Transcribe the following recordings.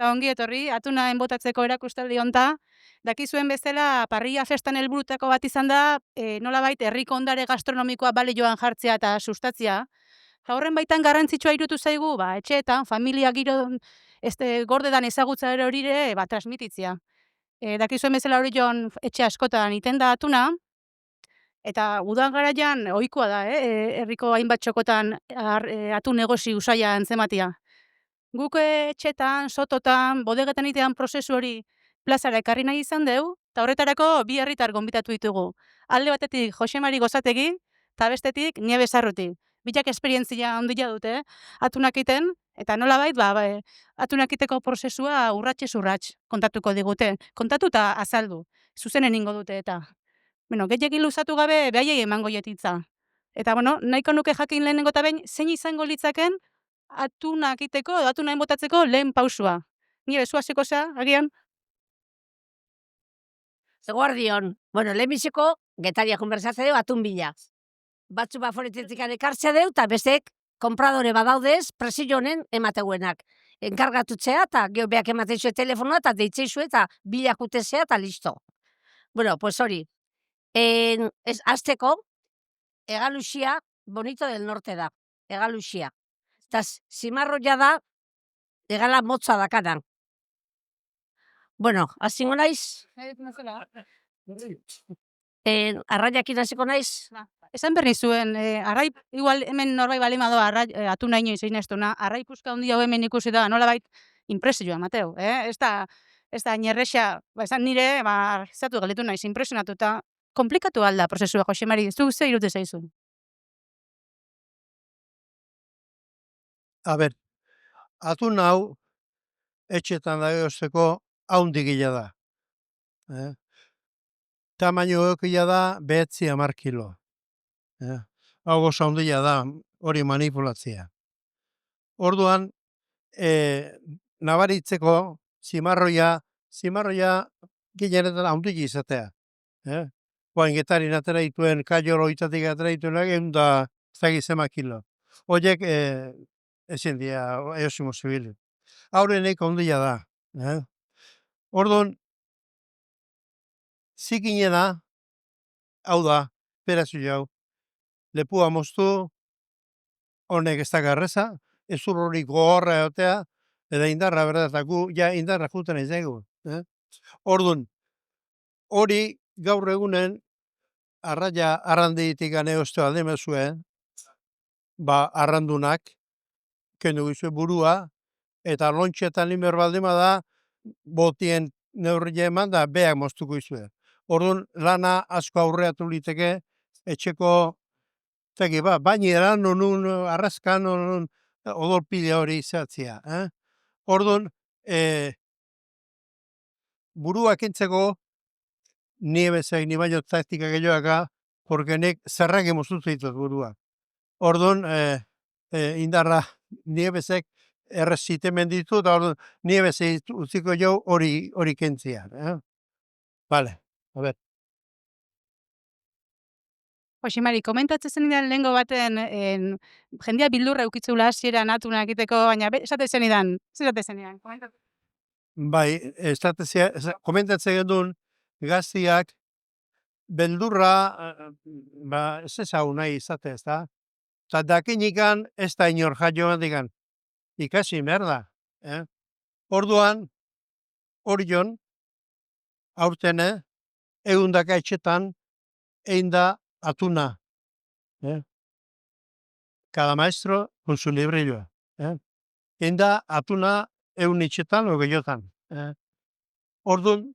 Eta ongi etorri, atuna enbotatzeko erakustaldi honta. Dakizuen bezala, parrilla festan helburutako bat izan da, nolabait herriko ondare gastronomikoa balioan jartzea eta sustatzea. Eta horren baitan garrantzitsua irutu zaigu, etxeetan, familia giro gordedan ezagutza horire, transmititzea. Dakizuen bezala hori joan etxe askotan iten da atuna, eta udan garaian ohikoa da, herriko hainbat txokotan atun negozi usaia antzematia. Guk etxetan, sototan, bodegetan itean prozesu hori plazara ekarri nahi izan deu, eta horretarako bi herritar gonbitatu ditugu. Alde batetik Jose Mari Gozategi, eta bestetik Nieves Arruti. Biak esperientzia handia dute, atunak iten, eta nolabait, atunak iteko prozesua urratsez urrats kontatuko digute. Kontatu eta azaldu, zuzenen ingo dute eta. Bueno, gehiagin luzatu gabe, behaiei emango jetitza. Eta, nahiko nuke jakin lehenengo eta behin, zein izango litzaken atunak iteko, atuna enbotatzeko lehen pausua. Nire, zu hasiko zea, agian? Eguardion, lehenbiziko getaria konbersatzea deu atun bila. Batzu baforetetik ekartzea deu, eta bestek kompradore badaudez, presio honen emateguenak. Enkargatutzea, eta geho beak emateizue telefonoa, eta deitzeizue, eta bilak utezea, eta listo. Pues hori. Azteko, Egaluxia, Bonito del Norte da. Egaluxia. Eta zimarroia da, egala motza dakadan. Hazingo naiz, arraiakin hasiko naiz. Esan berri zuen, arrai, igual hemen norbait balima doa, atuna inoiz egin ez duena, arrai puska handi hau hemen ikusi da, nolabait impresioa, Mateo, ez da nierrexa, esan nire, zatu galetu naiz, impresionatuta, komplikatu alda prozesua, Jose Mari, zu ze irute zaizun? A ber, atun hau etxetan da eozteko haundi gila da. Tamaino eukila da 9-10 kilo. Hau goza handia da hori manipulatzea. Orduan, nabaritzeko zimarroia gilenetan handik izatea. Oain getarin atera dituen, kaiolo itatik atera dituenak, egun da zagizema kilo. Horiek ezin dira eosimo zibilu. Haurenek handia da. Orduan, zikinena, hau da, perazio hau, lepua moztu, honek ez da garreza, ez hori gogorra egotea, eta indarra berda, eta gu, indarra juten ez dugu. Orduan, hori gaur egunen, arraia arranditik gane oztu aldemezue, arrandunak, kendu gizue burua, eta lontxetan limer baldema da, botien neurri eman da, beak moztuko izue. Orduan, lana asko aurreatu liteke, etxeko, baineran, nonun, arraskan, nonun, odolpide hori izatzea. Orduan, burua kentzeko, Nievesek ni baino taktika gehiagoaka, porque nek zerrak emoztutu ditut burua. Orduan, indarra Nievesek errezitemen ditu, eta orduan, Nievesek utziko jau hori kentzea. Vale, a ver. Jose Mari, komentatzen zenidan lehengo baten, jendia bildurra eukitzeula hasieran atuna egiteko, baina esate zenidan, Bai, komentatzen genuen, gaztiak, beldurra, ez ezagun nahi izate, ez da? Eta dakinikan ez da inor jaio digan, ikasi merda. Orduan, orion, aurtene, egundaka etxetan, egin da atuna. Cada maestro con su librillo. Egin da atuna egun etxetan, o gehiotan. Orduan,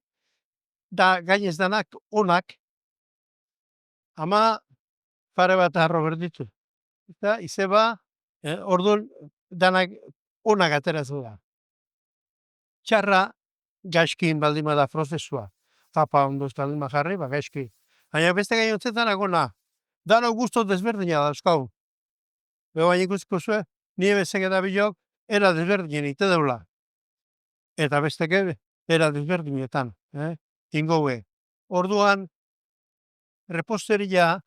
da gainez danak onak, ama pare bat arro berditu. Eta izeba, orduan danak onak aterazu da. Txarra, gaizkin baldima da prozesua. Tapa ondoz baldima jarri, gaizki. Baina beste gainontzetan agona. Dano gusto desberdina da, euskau. Baina ikusiko zuen, Nievesek eta bilok, era desberdinen ite deula. Eta besteke, era desberdinetan. Ingoue. Orduan, reposteria,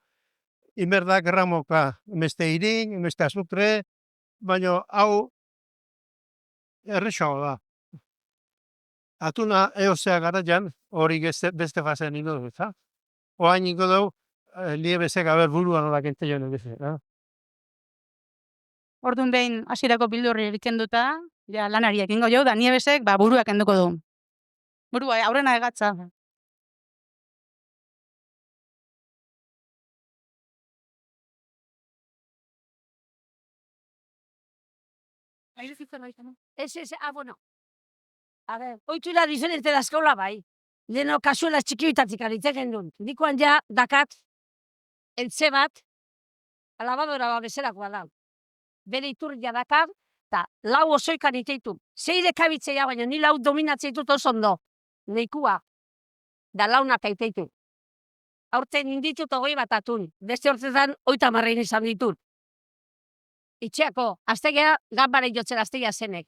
inberdak ramoka, emeste irin, emeste azukre, baina hau errexago da. atuna eozea garaian, hori beste fasean ingo du, eta? Oain ingo dugu, liebezek aber buruan nola kente joan egize, Orduan behin hasierako bildurri kenduta, ja lanari ekingo jo, da Nievesek burua kenduko du. Burua, aurrena egatza. Ez, bueno. A ver, oitura diferente da eskola bai. Leno kasuela txikioitatik aritzen duen. Nikoan ja dakat, entze bat, alabadora bat bezalakoa da. Bere iturria dakar, eta lau osoikan iteitu. Zeire kabitzea, baina ni lau dominatzea ditut oso ondo. Neikua. Da launak aiteitu. Aurten inditut 20 bat atun. Beste hortzetan 30 izan ditut. Itxeako, aztegea, ganbara jotzen aztegea zenek.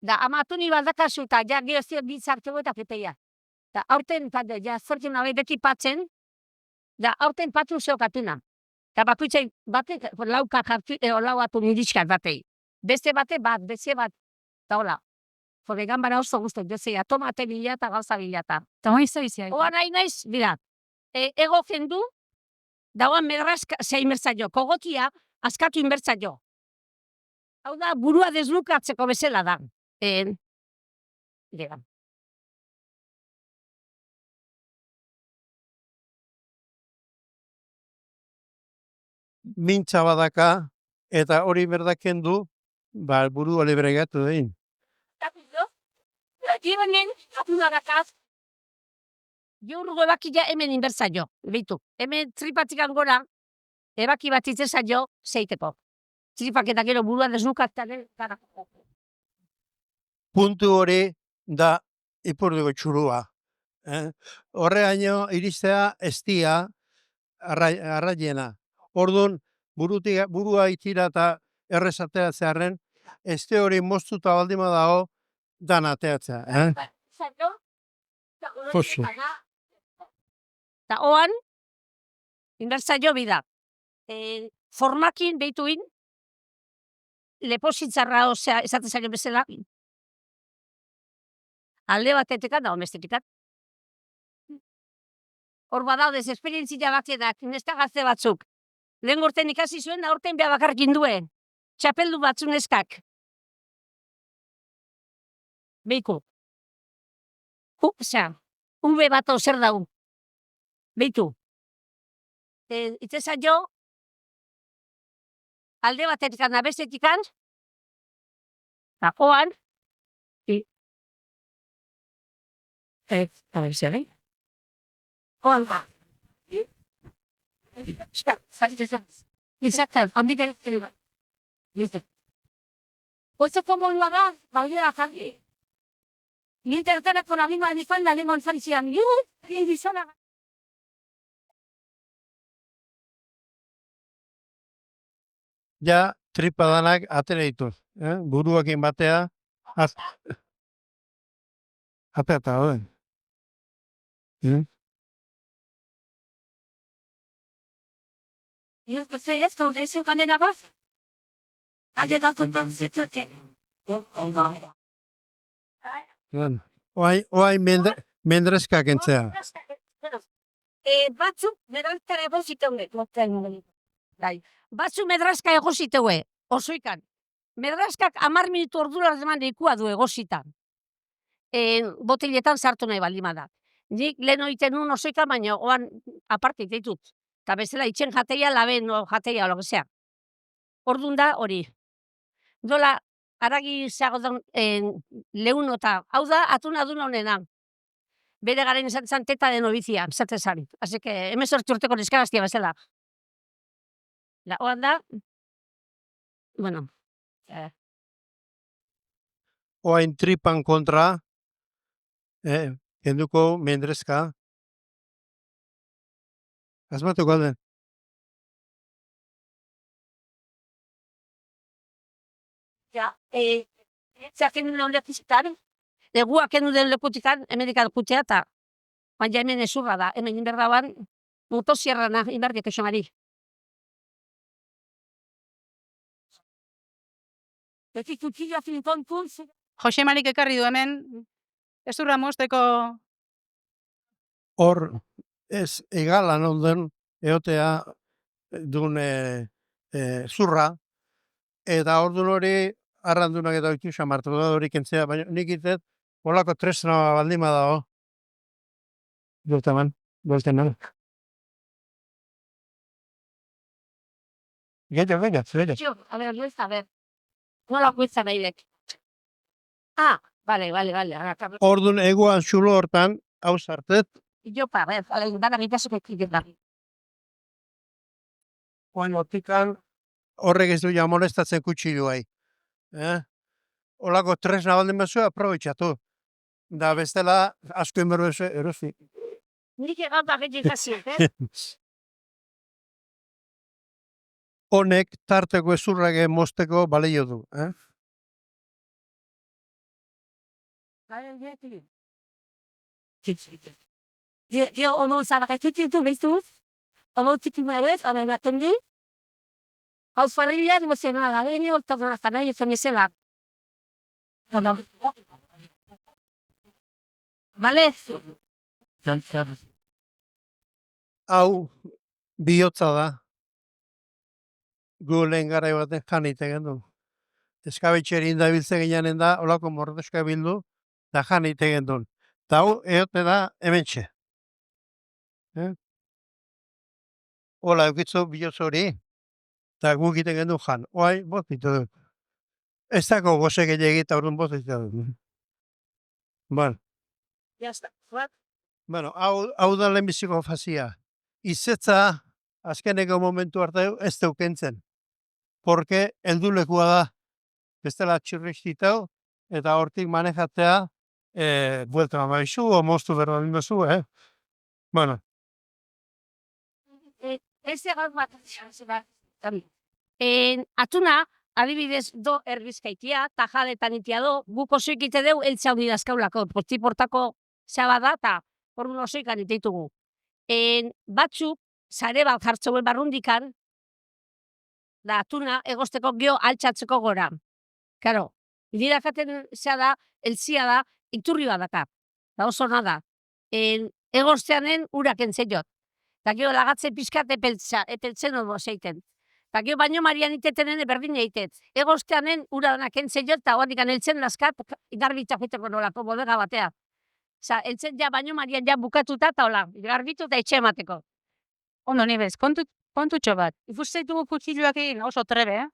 Da, ama atuni bat dakazu eta ja geozio bitzartego eta peteia. Da, aurten, ja, zortzen nabe beti patzen, da, aurten patru zeokatuna. Eta bakuitzei batek, lauka jartu, lau atun iriskat batei. Beste bate bat, beste bat, eta hola. Jode, ganbara oso guztu, dozea, tomate bila eta gauza bila eta. Eta hori izan. Oa nahi naiz, bira, ego jendu, dauan medrazka, zein bertzaio, kogotia, askatu inbertzaio. Hau da, burua deslukatzeko bezala da. Dira. Mintza badaka, eta hori berdaken du, burua libregatu dein. Gironen, atuna dakaz, Giurgo ebakia hemen inbertzaio, bitu. Hemen tripatik gora, ebaki bat itzezaio, zeiteko. Tripak eta gero burua deslukatzaren garako. Puntu hori da ipurduko txurua. Horreaino iristea estia arraiena. Orduan, burua itira eta errezatea zeharren, este hori moztuta baldima dago, dan ateatzea. Josu. Eta oan, inbertzaio bida. Formakin behituin, lepositzarra, osea, esaten zailo bezala, alde batetekan da omestetikan. Hor badaudez, esperientzia batenak, nesta gazte batzuk. Lehen urten ikasi zuen, aurten beha bakarkin duen. Txapeldu batzu neskak. Beiku. Osea, ube bat zer daun. Beitu. Itzesa jo, alde batetikan, abestetikan, eta oan, a ver, zer, oan ba. Exacto, handi gero. Oso komodua da, baldea jarri. Nintertara con la misma de falda de Monfalcian. Y gizona. Ja, tripadanak atera ditu. Buruakin batea, ateta, hori. Yo pues esto, eso con la voz. Allá da con zitute. Oai mendrezkak entzea. Batzuk, medrazka egoziteue. Batzuk medrazka egoziteue, osoikan. Medrazkak 10 minutu ordura eman deikua du egozitan. Botiletan sartu nahi baldima da. Nik lehen oiten nun osoikan, baina oan aparte ditut. Eta bezala itxen jateia, laben jateia, lo que sea. Ordun da hori. Dola, aragi zeagotan lehun eta, hau da, atuna duna honena. Bere garen esan zan teta de novizia, esaten zan. Así que, hemen sortu urteko neskagaztia bezala. Oan da, bueno. Oain tripan kontra, kenduko mendrezka. Asmatuko den. Ja, zaken duen lekizitan, leguak enu den lekutikan, hemenika lekutea, eta baina hemen ezurra da, hemen inberdaban, motosierrana, inberdiak esomari. Jose Marik ekarri du hemen, Ezurra mozteko hor ez egalan onden eotea dun zurra, eta ordun hori arrandunak eta oitu xamartu da hori kentzea, baina nik itet holako tresna baldin badago. Bueltaman, bueltenan. Venga. Jo, a ver. Nola guetza nahi dek. Ah, vale. Ordun egoan xulo hortan, hau sartet, Jo, a ver, dana gitasuk ekiketan. oain otikan horrek ez du ja molestatzen kutxiluai. Olako tresna baldin bazue, aprobetxatu. Da bestela, asko inberdu erosi. Nik egan bagetik hasi, Honek tarteko ezurrake mozteko balio du. Jo, ono zabaketut ditu behiztuz. Ono txikin behar hori baten di. Hau familia, emozionala, gani hortak nazta nahi, ezan ezela. Vale? Hau, bihotza da. Gu lehen garai baten jan egiten du. Eskabetxerin da biltzen ginean da, olako mordeska bildu, da jan egiten duen. Eta hau, eote da, hementxe. Hola, eukitzu bihotz hori, eta gu egiten gendu jan. Oai, boz ditu dut. Ez dago goze gehiagit, eta orduan boz ditu dut. Bueno. Bueno, hau da lehenbiziko fazia. Izetza, azkeneko momentu arte ez deukentzen. Porque heldulekua da. Bestela txirrixtitau, eta hortik manejatzea, buelta maizu, o moztu berdin bezu, Bueno. Ez egon bat, atuna, adibidez, do erbizkaitia, tajaletan itia do, guk osoik ite deu, eltsa hori dazkaulako, postiportako zaba da, eta horren osoikan iteitugu. Batzuk, zare bat jartzeuen barrundikan, da atuna egosteko gio altxatzeko gora. Karo, irakaten zea da, eltzia da, iturri bat daka. Da oso nada. Egosteanen urak entzeiot. Eta gio lagatze pizkat epeltzen ondo zeiten. Eta gio baino marian itetenen berdin eitet. Egosteanen ura danak entzeiot, eta hoatik eltzen laskat, garbitzak fiteko nolako bodega batea. Osa, eltzen ja baino marian ja bukatuta, eta hola, garbitu eta etxe emateko. ondo nibez, kontutxo bat. Ikusteitugu kutxiluak egin oso trebe,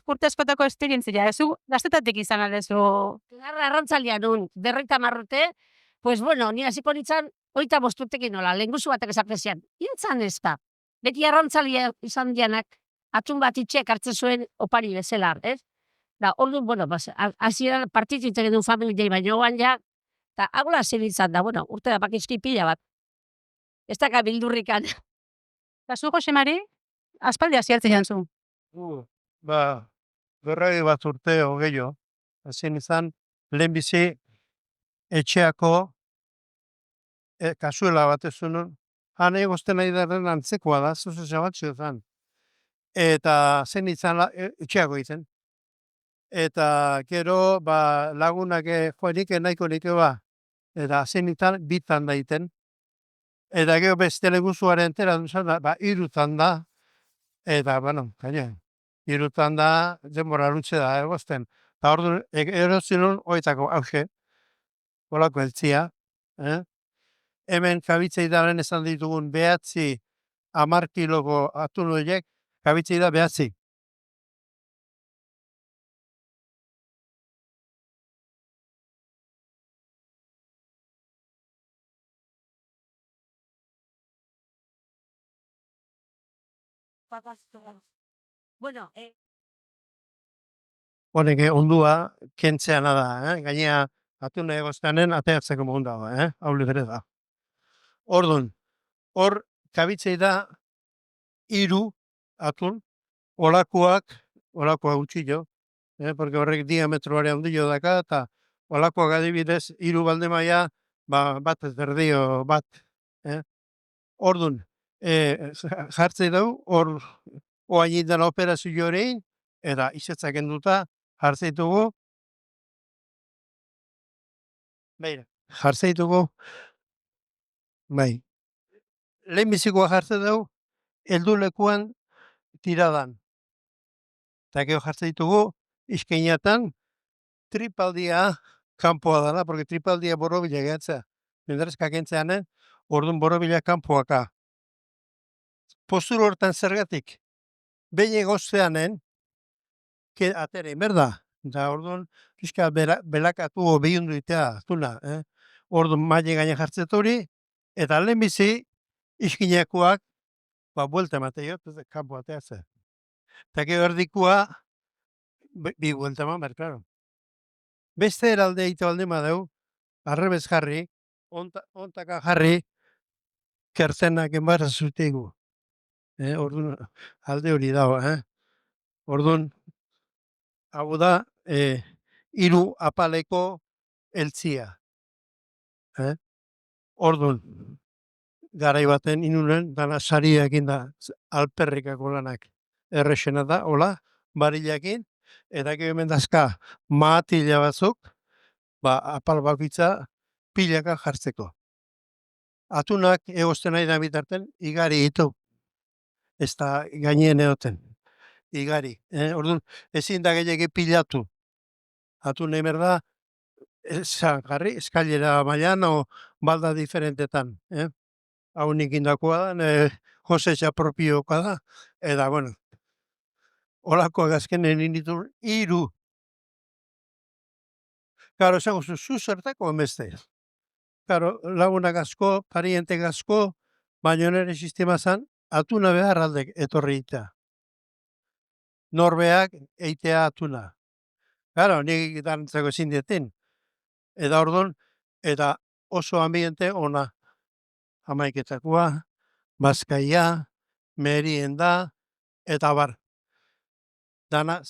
urte askotako esperientzia, ezu gaztetatik izan aldezu. Garra arrantzalia nun, 30 urte, pues bueno, ni hasiko nintzen, 35 urtekin nola, lehenguzu batek esaprezian. Intzan ez da. Beti arrantzalia izan dianak, atun bat itxek hartzen zuen opari bezala, ez? Da, orduan, bueno, hasieran partitu itzen du familiei baino oan ja, eta agola zen izan da, bueno, urte da pakizki pila bat. Ez daka bildurrikan. Eta zu, Jose Mari, aspaldi hasiartzen jantzu. Berroi bat urte hogeio. Hazien izan, lehenbizi etxeako kasuela bat ez zuen. Han egozten nahi daren antzekoa da, zuzen zabatxo zan. Eta zen izan etxeako izan. Eta gero lagunak joanik nahiko nik eta zen izan bitan daiten. Eta gero beste leguzuaren entera duzan, irutan da. Eta, bueno, gaine, irutan da, denbora lutze da, egozten. Eta ordu, erozinun, oitako hauxe, holako eltzia. Hemen kabitzei daren esan ditugun behatzi 10 kiloko atun horiek, kabitzei da behatzi. Bueno, Honek ondua kentzeana da, gainea atun egoztanen ateatzeko mogun dago, hau libere da. Orduan, hor kabitzei da 3 atun, olakoak utxillo, porque horrek diametroare handio daka, eta olakoak adibidez 3 baldemaia, bat ez berdio bat. Orduan, jartzei dau, hor oain dela operazio horein, eta izetzak enduta, jartzei dugu, beira. jartzen ditugu, bai, lehenbizikoa jartzen dugu, heldulekuan tiradan. Eta gero jartzen ditugu, izkeinatan, tripaldia kanpoa dela, porque tripaldia borobila gehatzea. Mendrezka kentzeanen, orduan borobila kanpoaka. Postur hortan zergatik, behin egozteanen, atere, berda? Da, orduan, pixka belakatu o behundu itea, atuna, Orduan, maile gaine jartzen hori, eta lehenbizi, izkinekoak, buelta emateio, kanpo ateatzea. Eta gero erdikua, bi buelta eman behar, klaro. Beste eralde ito alde badeu, arrebez jarri, ontaka jarri, kertzenak enbarra zuteigu. Orduan, alde hori dago, Orduan, hau da, hiru apaleko eltzia. Orduan, garai baten inunen, dana sariakin da, alperrikako lanak. Errexena da, hola, barilakin, eta gero hemen dazka maatila batzuk, apal bakitza pilaka jartzeko. Atunak egozten nahi da bitarten, igari ditu. Ez da gaineen egoten. Igari. Orduan, ezin da gehiagik pilatu. Atun emer da, jarri, eskailera mailan o balda diferentetan. Hau nik indakoa da, josetxa propioka da. Eta, bueno, holako gazkenen initu, iru. Karo, esango zu zertako emeste. Karo, lagunak asko, parientek asko, baino nire sistema zan, atuna behar aldek etorri itea. Norbeak eitea atuna. Karo, nik dantzako ezin dietin. Eta orduan, eta oso ambiente ona. Amaiketakoa, bazkaia, merienda, eta bar. Dana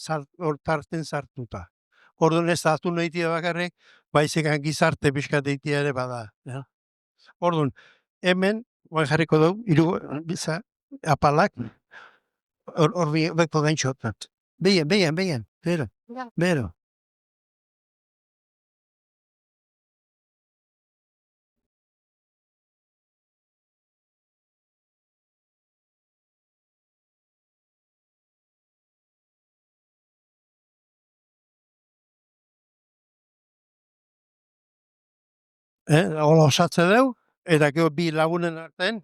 tarten sartuta. Orduan ez da atuna itea bakarrik, baizekan gizarte pixkat eitea ere bada. Orduan, hemen, guain jarriko dugu, biza, apalak, hor beko gaintxotat. Beien, bero. Bero. Hola osatze deu, eta gero bi lagunen artean,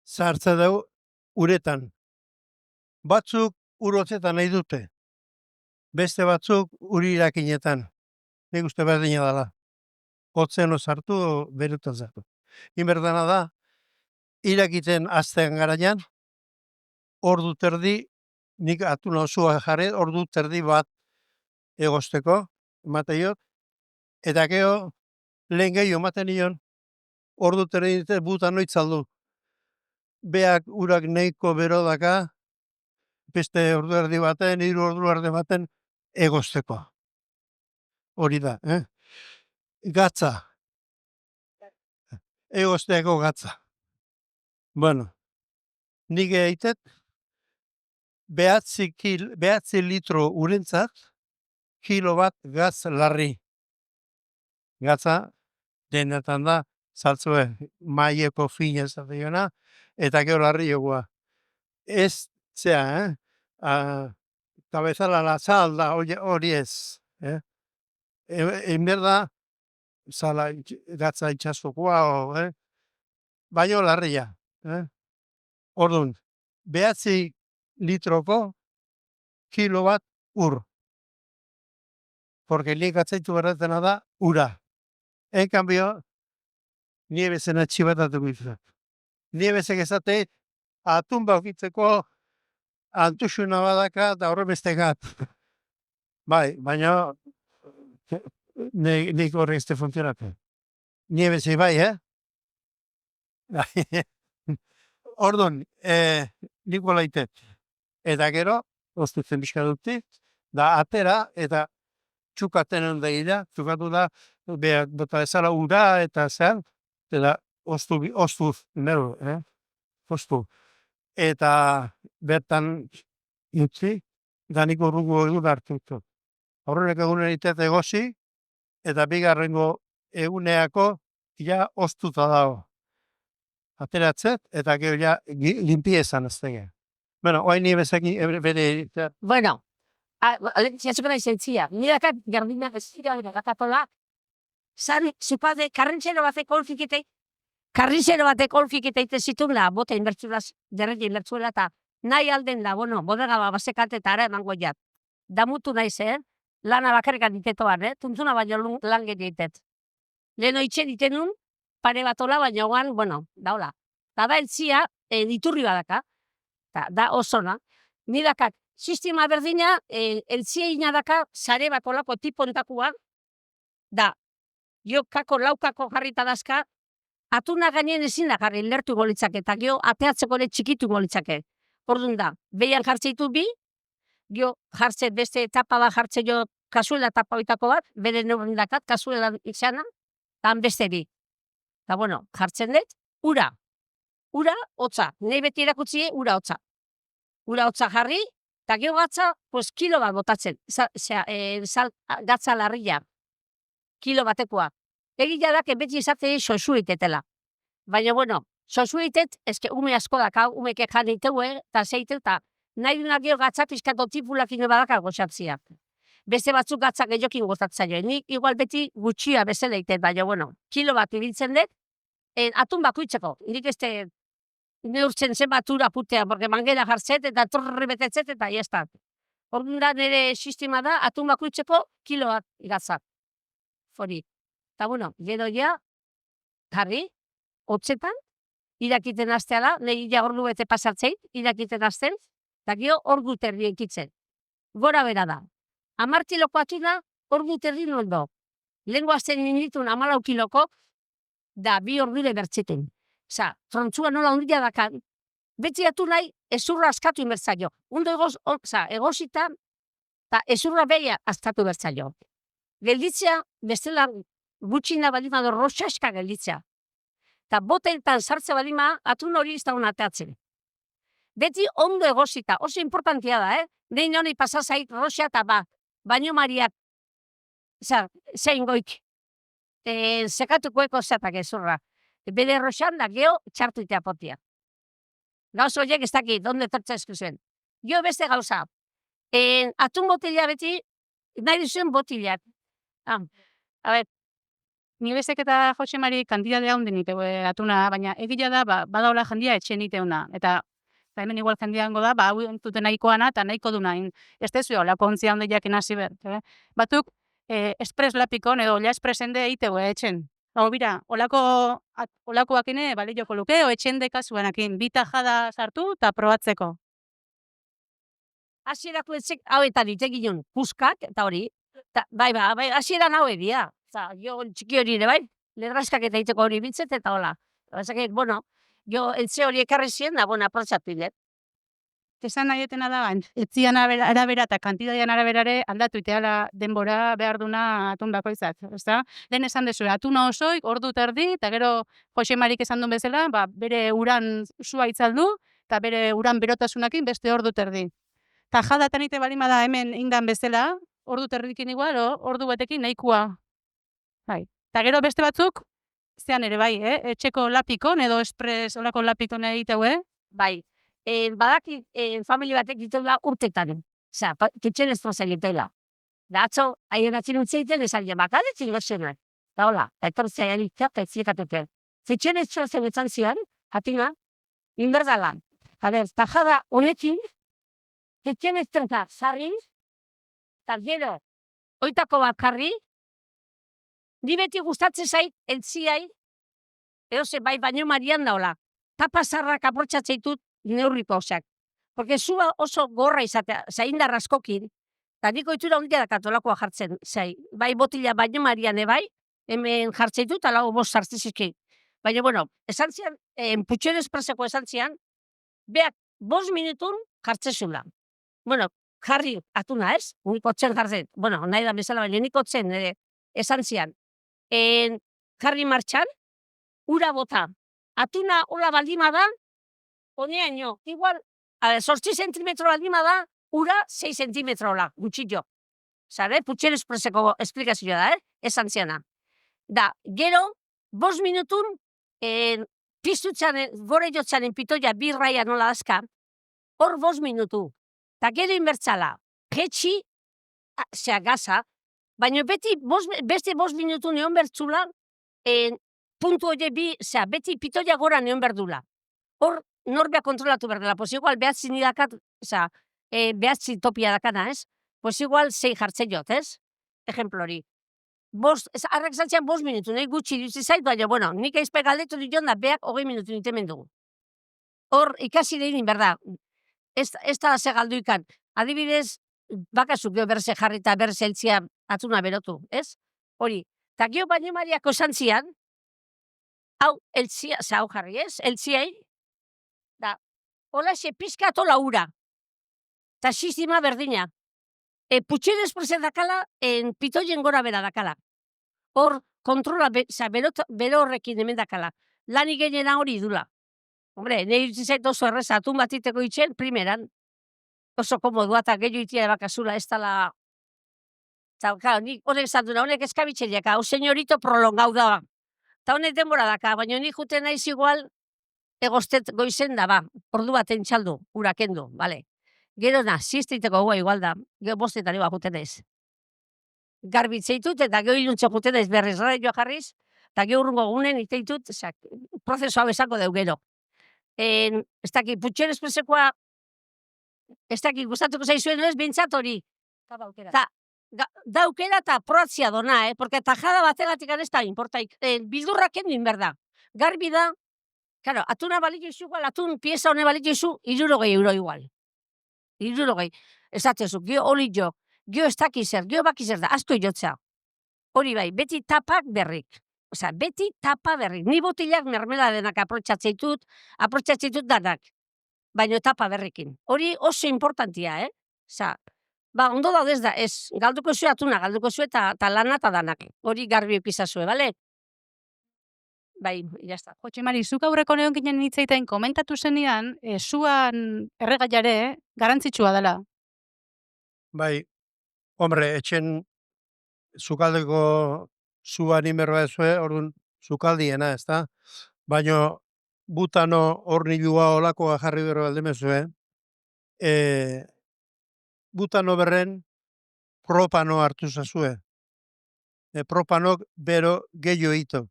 sartze deu uretan. Batzuk urotzetan nahi dute. Beste batzuk uri irakinetan. Nik uste berdina dela. Hotzeno sartu, berutan sartu. Inberdana da, irakiten aztean garaian, ordu terdi, nik atuna osua jarri, ordu terdi bat egosteko, emateiot, eta gero, lehen gehiago ematen nion, ordu terdi buta noitzaldu. Beak urak neiko bero daka, beste ordu erdi baten, 3 ordu erdi baten, egosteko. Hori da, Gatza. Egosteko gatza. Bueno, nik egiten, behatzi litro urentzat, kilo bat gatz larri. Gatza, denetan da, saltzue, maieko fina ez da eta gero larri jogoa. Ez, zea, kabezala la salda, hori ez. En berda, gatza itxasokoa, baino larria. Orduan, behatzi litroko kilo bat ur. Porque nik atzaitu berretena da ura. En cambio, niebezen atxibatatuko izan. Niebezek ezate, atun baukitzeko antuxuna badaka eta horremeste gat. Bai, baina nik horre ez te funtzionatu. Niebezek bai, Orduan, nik bolaitet. Eta gero, oztutzen bizka dukti, da atera eta txukaten ondaila, txukatu da, bota ezala ura eta zer, eta oztu, mero, oztu. Eta bertan utzi, da nik urrungo egun hartutu. Aurreneko egunen itet egosi, eta bigarrengo eguneako ja oztuta dago. Ateratzet, eta gero ja limpiezan ez tege. Bueno, oain ni bezaki bere... Bueno, ziazuko nahi zentzia. Nirekat gardinak ez zira gakatola, zari, zupade, karrintzero batek olfikite ite zitula, bota inbertzuelaz, derreti inbertzuela, eta nahi alden da, bueno, bodega basekat eta ara emango jat. Damutu nahi zen, lana bakarrikan ditetoan, tuntzuna baino lan geditet. Leheno itxe ditenun, pare batola, baina oan, bueno, da hola. Da eltzia, diturri badaka, da osona. Nirakak, sistema berdina, eltzia inadaka, sare bat olako tipontakua, da, jo laukako jarrita dazka, atuna gainen ezin da jarri lertu golitzake, eta gio ateatzeko ere txikitu golitzake. Orduan da, behian jartzeitu bi, gio jartze beste etapa bat jartze jo kasuela etapa oitako bat, bere neurin dakat, kasuela izana, tan beste bi. Eta bueno, jartzen dut, ura, hotza, nahi beti erakutzie, ura hotza. Ura hotza jarri, eta gio gatza, pues kilo bat botatzen, gatza larria, kilo batekoa. Egia da, beti izate sosu itetela. Baina, bueno, sosu itet, eske ume asko daka, umeke jan iteue, eta zeite, eta nahi dunak gio gatza pizkato tipulak ino badaka gozatzia. Beste batzuk gatza gehiokin gozatzea jo. Nik igual beti gutxia bezala itet, baina, bueno, kilo bat ibiltzen dut, atun bakoitzeko. Nik este neurtzen zen bat ura putea, porque mangera jartzet, eta torri betetzet, eta iestat. Orduan da nire sistema da, atun bakoitzeko kiloak gatzak. Hori. Eta bueno, gero ja, jarri, hotzetan, irakiten astea da, nahi ja ordu bete pasatzeit, irakiten asten, eta gero ordu terdi ekitzen. Gora bera da. 10 kiloko atuna, ordu terdi noldo. Lehenko azten ninditun 14 kiloko, da 2 ordure bertzeten. Osa, frontzua nola ondia dakan, beti atu nahi, ezurra askatu inbertzaio. Ondo egosita, eta ezurra behia askatu bertzaio. Gelditzea, bestela gutxina balima do roxaska gelditzea. Eta boteltan sartze balima, atun hori ez da ateatzen. Beti ondo egosita, oso importantia da, Nein honi pasazait roxa eta baino mariak, zein goik, sekatukoeko zetak ezurra. Bere roxan da geho txartu itea potia. Gauz horiek ez dakit, onde tertza eskuzuen. Gio beste gauza, atun botila beti, nahi duzuen botilak. A ber, Ni bezek eta Jose Mari kantidadea honden iteue atuna, baina egia da, badaola jendia etxen iteuna. Eta hemen igual jendia hango da, hau entuten nahikoana eta nahiko duna. Ez tezu olako ontzia onde jakin hasi ber. Batuk, espres lapikon edo ja espresende iteue etxen. Hau bira, olakoakine balioko luke, o etxen dekasuanakin, bita jada sartu eta probatzeko. hasierako etzek, hau eta ditegin puskak, eta hori, bai, hasieran hau edia. Jo txiki hori ere bai, ledraskak eta iteko hori bitzet, eta hola. Bueno, jo etxe hori ekarri zien, da, bueno, aprotxatu ilet. Esan nahi etena da, etzian arabera eta kantidadian araberare aldatu iteala denbora behar duna atun bakoitzak. Lehen esan dezu, atuna osoik, ordu terdi, eta gero Jose Marik esan duen bezala, bere uran sua itzaldu, eta bere uran berotasunakin beste ordu terdi. Eta jadatan ite balima da hemen indan bezala, ordu terdikin igual, ordu betekin nahikoa. Eta gero beste batzuk, zean ere bai, etxeko lapikon edo espres olako lapikon egiteue. Bai, badaki familia batek ditela urtetan. Osa, kitxen ez troza egitela. Da atzo, haien atzin utzeiten, esan jemak, adetzin gozena. Da hola, etortzea jalitzak, eta etzikatuken. Kitxen ez troza egitzen zian, hatina, inberdalan. Eta jada honekin, kitxen ez troza zarri, eta gero, oitako bat jarri, ni beti gustatzen zait, entziai, edoze bai baino marian daola. Tapa zarrak aprotxatzeitut neurriko osak. Porque zua oso gorra izatea, zaindar askokin, eta niko itura ondia dakatolakoa jartzen, bai botila baino marian bai, hemen jartzeitut, ala bost sartziziki. Baina, bueno, esan zian, putxen espreseko esan zian, beak 5 minutun jartzezula. Bueno, jarri atuna ez, niko txen jartzen, bueno, nahi da bezala, baina niko txen esan zian, jarri martxan, ura bota. Atuna hola baldima da, honean jo, igual sortzi zentimetro baldin da, ura 6 zentimetrola, gutxillo. Zare, Putxer Espreseko esplikazioa da, esan ziana. Da, gero, 5 minutun, piztutzaren, gore jotzaren pitoia birraia nola azka, hor 5 minutu. Ta gero inbertzala, jetxi, gaza, baina beti, beste 5 minutu neon bertzula, puntu hori beti pitoia gora neon berdula. Hor, norbea kontrolatu berdela, pues igual behatzi nidakat, behatzi topia dakana, ez? Pues igual 6 jartzen jot, ez? Ejemplo hori. Arrak zantzian 5 minutu, nahi gutxi dutzi zait, baina, bueno, nik aizpe galdetu dion da, beak 20 minutu nitemen dugu. Hor, ikasi dehin, berda, ez da ze galdu ikan. Adibidez, bakazuk gero berze jarri eta berze eltzia atuna berotu, ez? Hori. Ta gero baino mariako zantzian, hau, eltzia, hau jarri, ez? Eltziai, da, hola xe pizka tola ura. Ta sistema berdina. Putxer Espresen dakala, pitoien gora bera dakala. Hor, kontrola, bero horrekin hemen dakala. Lanik gehiena hori dula. Hombre, nahi dut zait oso erreza, atun batiteko itxen, primeran. Oso komodua eta gehiago itia bakazula, ez tala... Nik horrek zantuna, honek eskabitxeriak, hau senyorito prolongau da. Eta honek denbora daka, baina nik juten naiz igual, egostet goizen da, ba, ordu baten txaldu, urakendu, bale. Gero na, siesteiteko gua igual da, gero bostetan eba juten naiz. Garbitzeitut eta gero iluntze juten naiz berriz joa jarriz, eta gero urrungo gunen iteitut, prozesu hau esango deu gero. Ez dakit, Putxer Espresekoa, ez dakit, gustatuko zaizuen ez, bintzat hori. Daukera eta proatzia dona, porque tajada bategatik ez da, importaik, bildurrak endin berda. Garbi da, claro, atuna balitu izu igual, atun pieza hone balitu izu, 60 euro igual. 60, esatezu, gio hori jo, gio ez dakizer, gio bakizer da, asko jotza. Hori bai, beti tapak berrik. Osa, beti tapa berrik. Ni botilak mermela denak aprotxatzeitut danak. Baina tapa berrikin. Hori oso importantia, Osa, ba, ondo daudez da, ez, galduko zue atuna, galduko zue eta lana eta danak. Hori garbi eukizazue, bale? Bai, jazta. Mari, zuk aurreko neon ginen hitzaiten komentatu zenidan, zuan erregaiare garantzitsua dela. Bai, hombre, etxen zukaldeko zuan inberba ezue, orduan zukaldiena, ez da? Baina butano hornilua olakoa jarri berro aldemezue, butano berren propano hartu zazue. Propanok bero gehiago ito.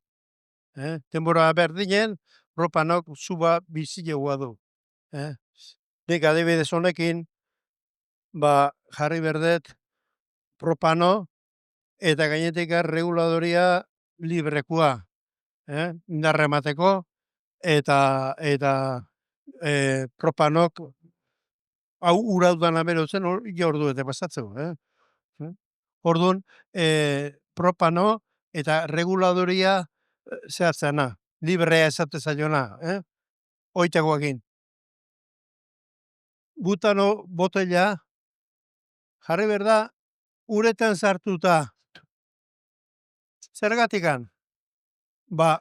Denbora berdinen, propanok zuba bizilegoa du. Nik adibidez honekin, ba, jarri berdet propano eta gainetik reguladoria librekoa. Indarra emateko eta propanok hau uraudan aberotzen ordu eta pasatzeko. Orduan, propano eta reguladoria zehatzena, librea esate zaiona, oitekoakin. Butano botella jarri berda uretan sartuta. Zergatikan? Ba,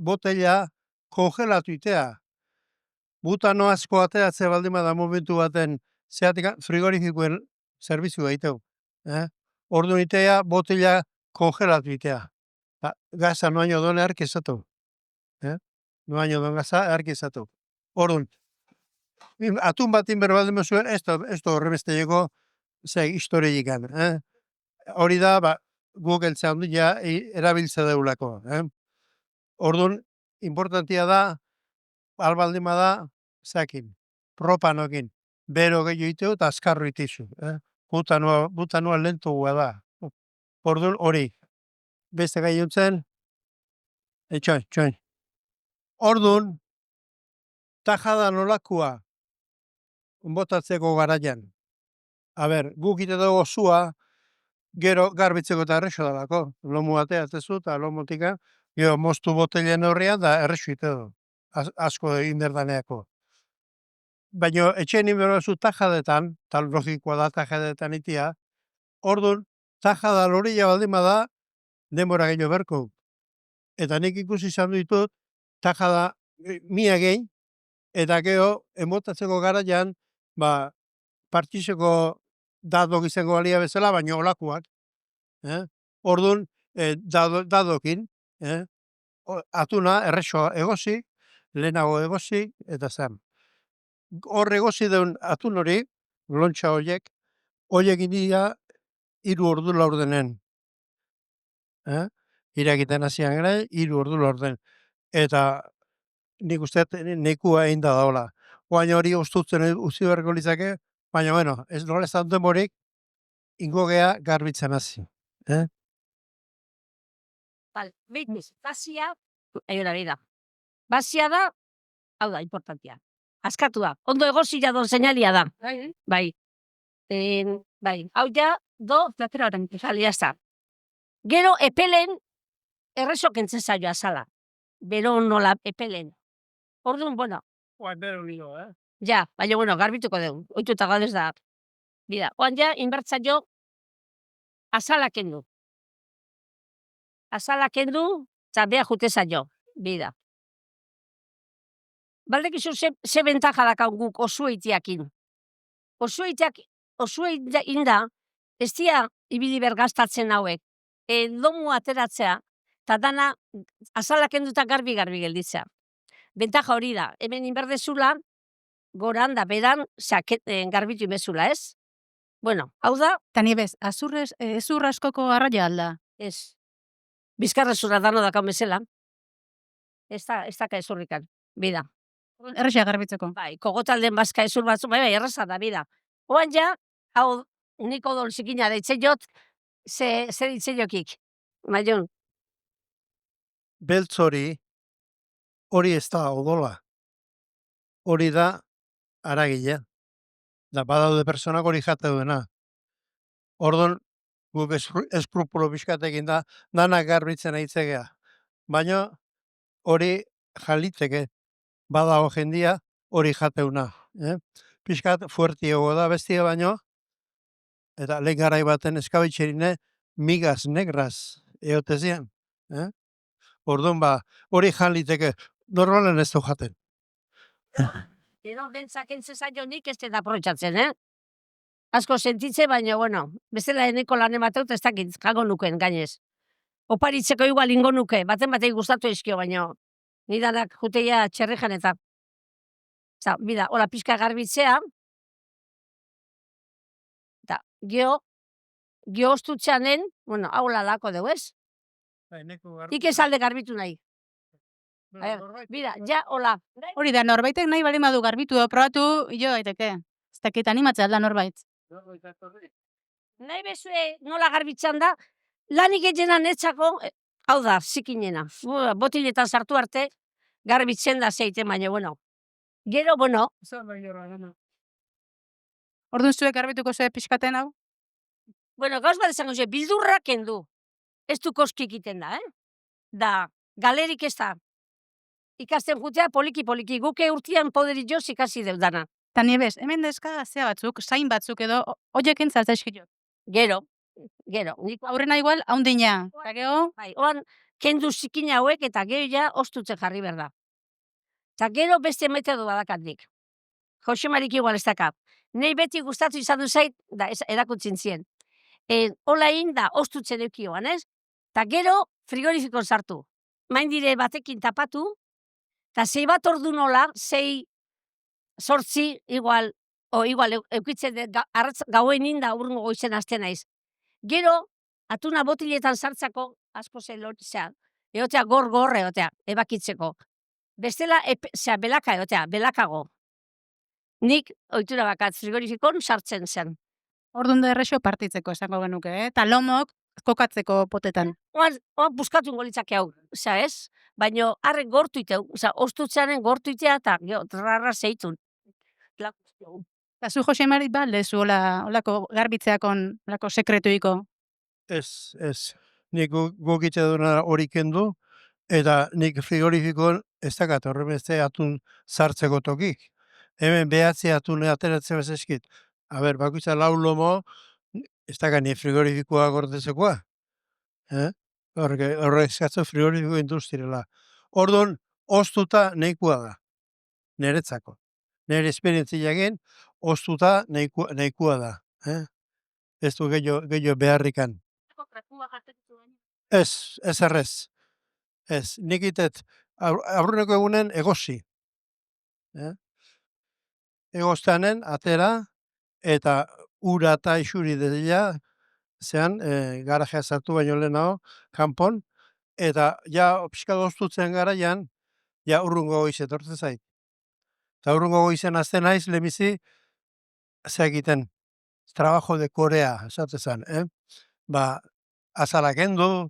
botella kongelatu itea. Butano asko ateratze baldin bada momentu baten zeatika frigorifikoen zerbizua iteu. Orduan itea botella kongelatu itea. Gaza noaino done arkizatu. Noaino don gaza arkizatu. Orduan, atun batin berbaldin bezuen, ez da horrebeste llegó historiikan. Hori da, ba, Google handu ja erabiltza deulako. Orduan, importantia da, albaldin bada, propanokin. Bero gehiago iteu eta azkarro itizu. Butanoa lentua da. Orduan, hori. Beste gai juntzen, txoin. Orduan, tajada nolakua botatzeko garaian. A ber, guk ite dugu zua, gero garbitzeko eta errexo dalako. Lomu batea atzezu eta lomotika, gero moztu botellen horrean da errexo ite du. Asko inderdaneako. Baina etxen inberbazu tajadetan, tal logikoa da tajadetan itia, orduan, tajada lorilla baldin bada, denbora gehiago berko. Eta nik ikusi izan ditut, tajada mia gehin, eta gero, emotatzeko garaian, ba, partixeko dadok izango balia bezala, baina olakoak. Orduan, dadokin, atuna erresoa egosi, lehenago egosi, eta zen. Hor egosi deun atun hori, lontxa horiek, horiek dira 3 ordu laurdenen. Irakiten hasian gara, 3 ordu laurden. Eta nik uste nekua egin da daola. Baina hori ustutzen utzi beharko litzake, baina bueno, ez nola ez denborik, ingo gea garbitzen hasi. Vale, behiz, bazia, aiora behi da. Bazia da, hau da, importantia. Askatu da. Ondo egozila don seinalia da. Bai. Bai. Hau ja, platera horren, ya está. Gero epelen, erreso kentzen zaio azala. Bero nola epelen. Orduan, bueno, Bero bilo, ja, baina, bueno, garbituko dugu. Oituta gaudez da. Bida, oan ja, inbertza jo, azala kendu. Azala kendu, eta beha jute zaio. Bida. Baldekizu ze bentaja dakau guk osueitiakin. Osueitin da, ez dia ibili bergaztatzen hauek. Domu ateratzea, eta dana azala kenduta garbi gelditzea. Bentaja hori da, hemen inberdezula, goran da beran garbitu imezula, ez? Bueno, hau da, Eta ni bez, ezur askoko arraia alda. ez. Bizkarrezura dano dakau bezala. Ez daka ezurrikan, bida. Erresa garbitzeko. Bai, kogotalden bazka ezur batzu, bai, erraza da, bida. Oan ja, hau, nik odol zikina deitzen jot, zer ditzen jokik. Maion, Beltz hori ez da odola. Hori da aragila. Da badaude personak hori jate duena. Orduan, guk eskrupulo pixkatekin da, danak garbitzen aitzegea. Baina hori jaliteke, badago jendia hori jateuna. Pixkat fuertiago da bestia baino, eta lehen garai baten eskabitxerine migas negras eotezian. Orduan ba, hori jaliteke, normalen ez du jaten. edo bentzak entzezaio nik ez da aprotxatzen, Asko sentitze, baina, bueno, bezala eneko lan emateut ez dakit, jango nuken, gainez. Oparitzeko igual ingo nuke, baten batei gustatu izkio, baina nidanak juteia txerrijan eta. Bida, hola pixka garbitzea, eta gio ostutxanen, bueno, hau lalako dugu, ez? Ik ez alde garbitu nahi. Bida, ja, hola. Hori da, norbaitek nahi bali madu garbitu edo probatu, jo daiteke. Ez dakit animatzea alda norbait. Nahi bezue nola garbitzan da, lanik egenen etzako, hau da, zikinena. Botiletan sartu arte, garbitzen da zeite, baina, bueno. Gero, bueno. Orduan zuek garbituko zue pixkaten hau? Bueno, gauz bat esango zuen, bildurra kendu. Ez du koski egiten da, Da, galerik ez da. Ikasten jutea poliki, guke urtian poderi joz ikasi deudana. Eta nie bez, hemen dezka zea batzuk, zain batzuk edo, horiek entzaltza eskio. Gero. Nik Aurrena igual, haundina. Eta gero, bai, oan, kendu zikina hauek eta gero ja ostutzen jarri behar da. Eta gero beste metodo badakat nik. Josemarik igual ez dakap. Nei beti gustatu izan du zait, da, erakutzen zien. Olain da, ostutzen eukioan, ez? Eta gero, frigorifikon sartu. Main dire batekin tapatu, eta 6 bat ordu nola, 6, 8, igual eukitzen gauen inda urrungo goizen azten naiz. Gero, atuna botiletan sartzako, asko zeloritzea, eotea gor, eotea, ebakitzeko. Bestela, belaka eotea, belakago. Nik, ohitura bakat, frigorifikon sartzen zen. orduan da errexo partitzeko esango genuke, Eta lomok kokatzeko potetan. Oan buskatu ingolitzake hau, ez? Baina, arren gortuiteu, ostutzearen gortuitea eta, rarra zeitun. Eta zu Jose Mari ba, lezu olako garbitzeakon, olako sekretuiko. Ez. Nik gokitze duna hori kendu, eta nik frigorifikon ez dakat horrebeste atun sartzeko tokik. Hemen behatzi atune ateratzen bezeskit. Bakoitza 4 lomo, ez dakat ni frigorifikoa gordezekoa. Horrek eskatzu frigorifiko industriela. Orduan, ostuta nahikoa da. niretzako. Nire esperientzia egin, oztuta nahikoa da. Ez du gehiago beharrikan. Ez errez. Ez, nik itet aurreneko egunen egosi. Egoztanen, atera, eta ura eta isuri dela, zean, garajea sartu baino lehenago, kanpon, eta ja, pixka oztutzen garaian, ja, urrungo goiz etortzen zait. Eta urrungo goizen azten naiz, lehenbizi, egiten, trabajo de Korea, esatezan, Ba, azala kendu,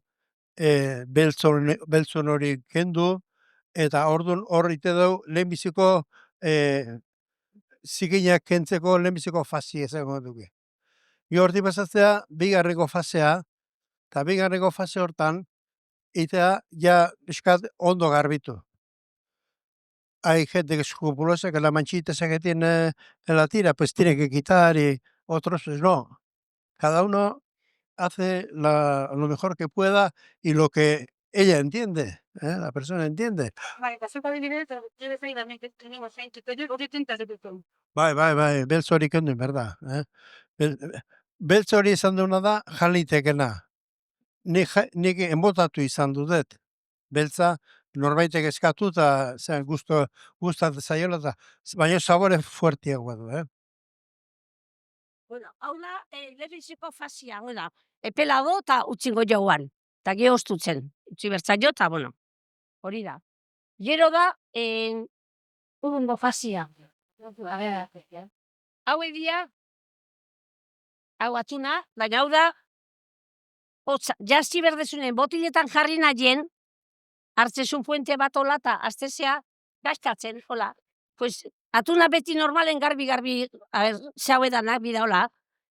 beltzon hori kendu, eta orduan hor ite dugu lehenbiziko ziginak kentzeko lehenbiziko fasi esango dugu. Hortik pasatzea, bigarreko fasea, eta bigarreko fase hortan, itea, ja, eskat ondo garbitu. Hay gente que es escrupulosa, que la manchita esa que tiene en la tira, pues tiene que quitar, y otros pues no. Cada uno hace lo mejor que pueda y lo que ella entiende, la persona entiende. Bai, beltz hori kendu, berda. Beltz hori izan duena da, jalitekena. Nik enbotatu izan dudet. Beltza, norbaitek eskatu eta gustat zaiola, baina sabore fuertiagoa du, Bueno, hau da, lehenbiziko fasia, epelado eta utzingo joan. Eta geho ostutzen, utzi bertzaio eta, bueno, hori da. Gero da, urrungo fasia. Hau egia, hau atuna, baina hau da, jazti berdezunen botiletan jarri nahien, hartzezun fuente bat hola eta aztezea gastatzen, hola. Pues, atuna beti normalen garbi, zau edanak, bida hola,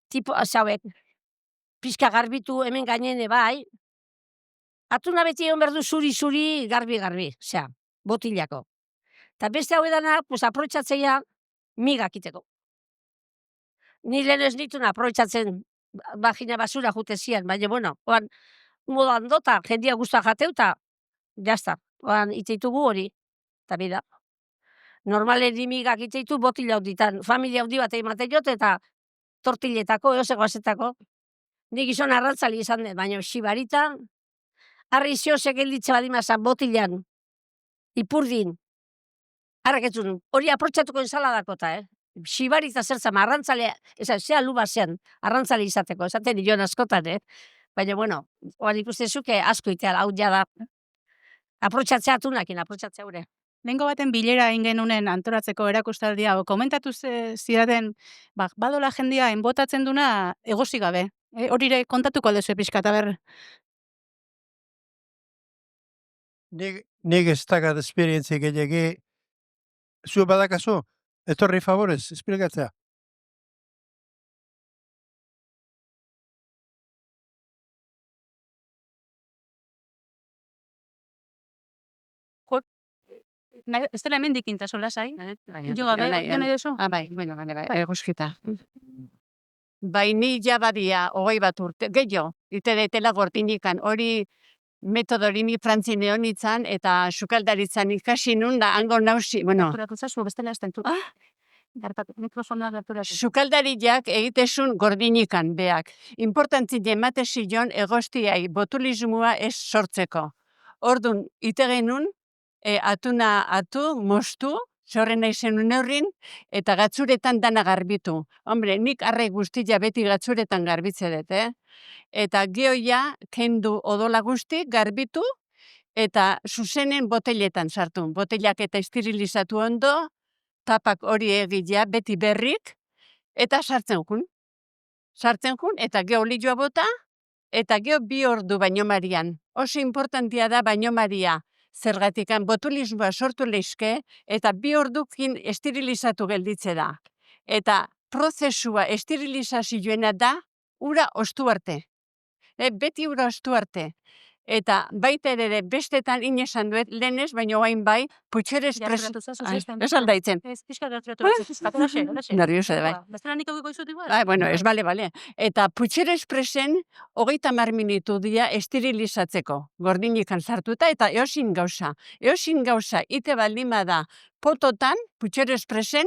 tipo, zauek, pixka garbitu hemen gainene bai, atuna beti egon berdu zuri, garbi, osea, botilako. Eta beste hau edanak, pues, aproitzatzea migak iteko. Ni lehen ez nituen aproitzatzen vagina basura jute zian, baina, bueno, oan, modan dota, jendia guztua jateu, eta jazta, oan, itzeitugu hori, eta bida. Normalen imigak itzeitu botila hauditan, familia haudi bat egin jot, eta tortiletako, eoseko azetako. Nik gizon arrantzali izan dut, baina xibaritan, harri ziosek gelditze badimazan botilan, ipurdin, harraketzun, hori aprotxatuko ensaladakota, Xibarita zertzam, arrantzalea, zea luba zen, arrantzale izateko, esaten nion askotan, Baina, bueno, oan ikustezuke asko iteal, hau jada, aprotxatzea atunakin, aprotxatzea ure. Lehengo baten bilera egin genunen antolatzeko erakustaldia, komentatu zidaten, badola jendia enbotatzen duna egosi gabe. Horire kontatuko aldezu pixka, eta ber. Nik ez dakat esperientzi gehiagi, zu badakazu, etorri favorez, esplikatzea. Ez dela hemen dikinta sola zai? Jo gabe, nahi duzu? Bai, eguskita. Bai, ni jabadia, 21 urte, gehiago, ite detela gortinikan, hori metodori ni frantzine honitzan, eta sukaldaritzan ikasi nun, da hango nausi, bueno. Bestela ez tentu. Sukaldariak egitesun gordinikan beak. Importantzin emate zion egostiai botulismoa ez sortzeko. Ordun, ite genuen, atu, mostu, zorren naizen uneurrin, eta gatzuretan dana garbitu. Hombre, nik arre guztia beti gatzuretan garbitze dut, Eta gehoia, kendu odola guzti, garbitu, eta zuzenen boteletan sartu. Botelak eta esterilizatu ondo, tapak hori egitea beti berrik, eta sartzen jun. Sartzen jun, eta geho olioa bota, eta geho 2 ordu baino marian. Oso importantia da baino maria. Zergatikan botulismoa sortu leizke, eta 2 ordukin esterilizatu gelditze da. Eta prozesua esterilizazioena da, ura ostu arte. Beti ura ostu arte. Eta baita ere bestetan inesan duet, lehen ez, baina oain bai, putxeres ez aldaitzen. Ez, pixka graturatu. Nerviosa da, bai. Bestela nik aukiko izutik bai. Bai, bueno, ez bale. Eta putxero espresen 30 minutu dira esterilizatzeko, gordinikan sartuta, eta eosin gauza. Eosin gauza, ite baldima da pototan, putxero espresen,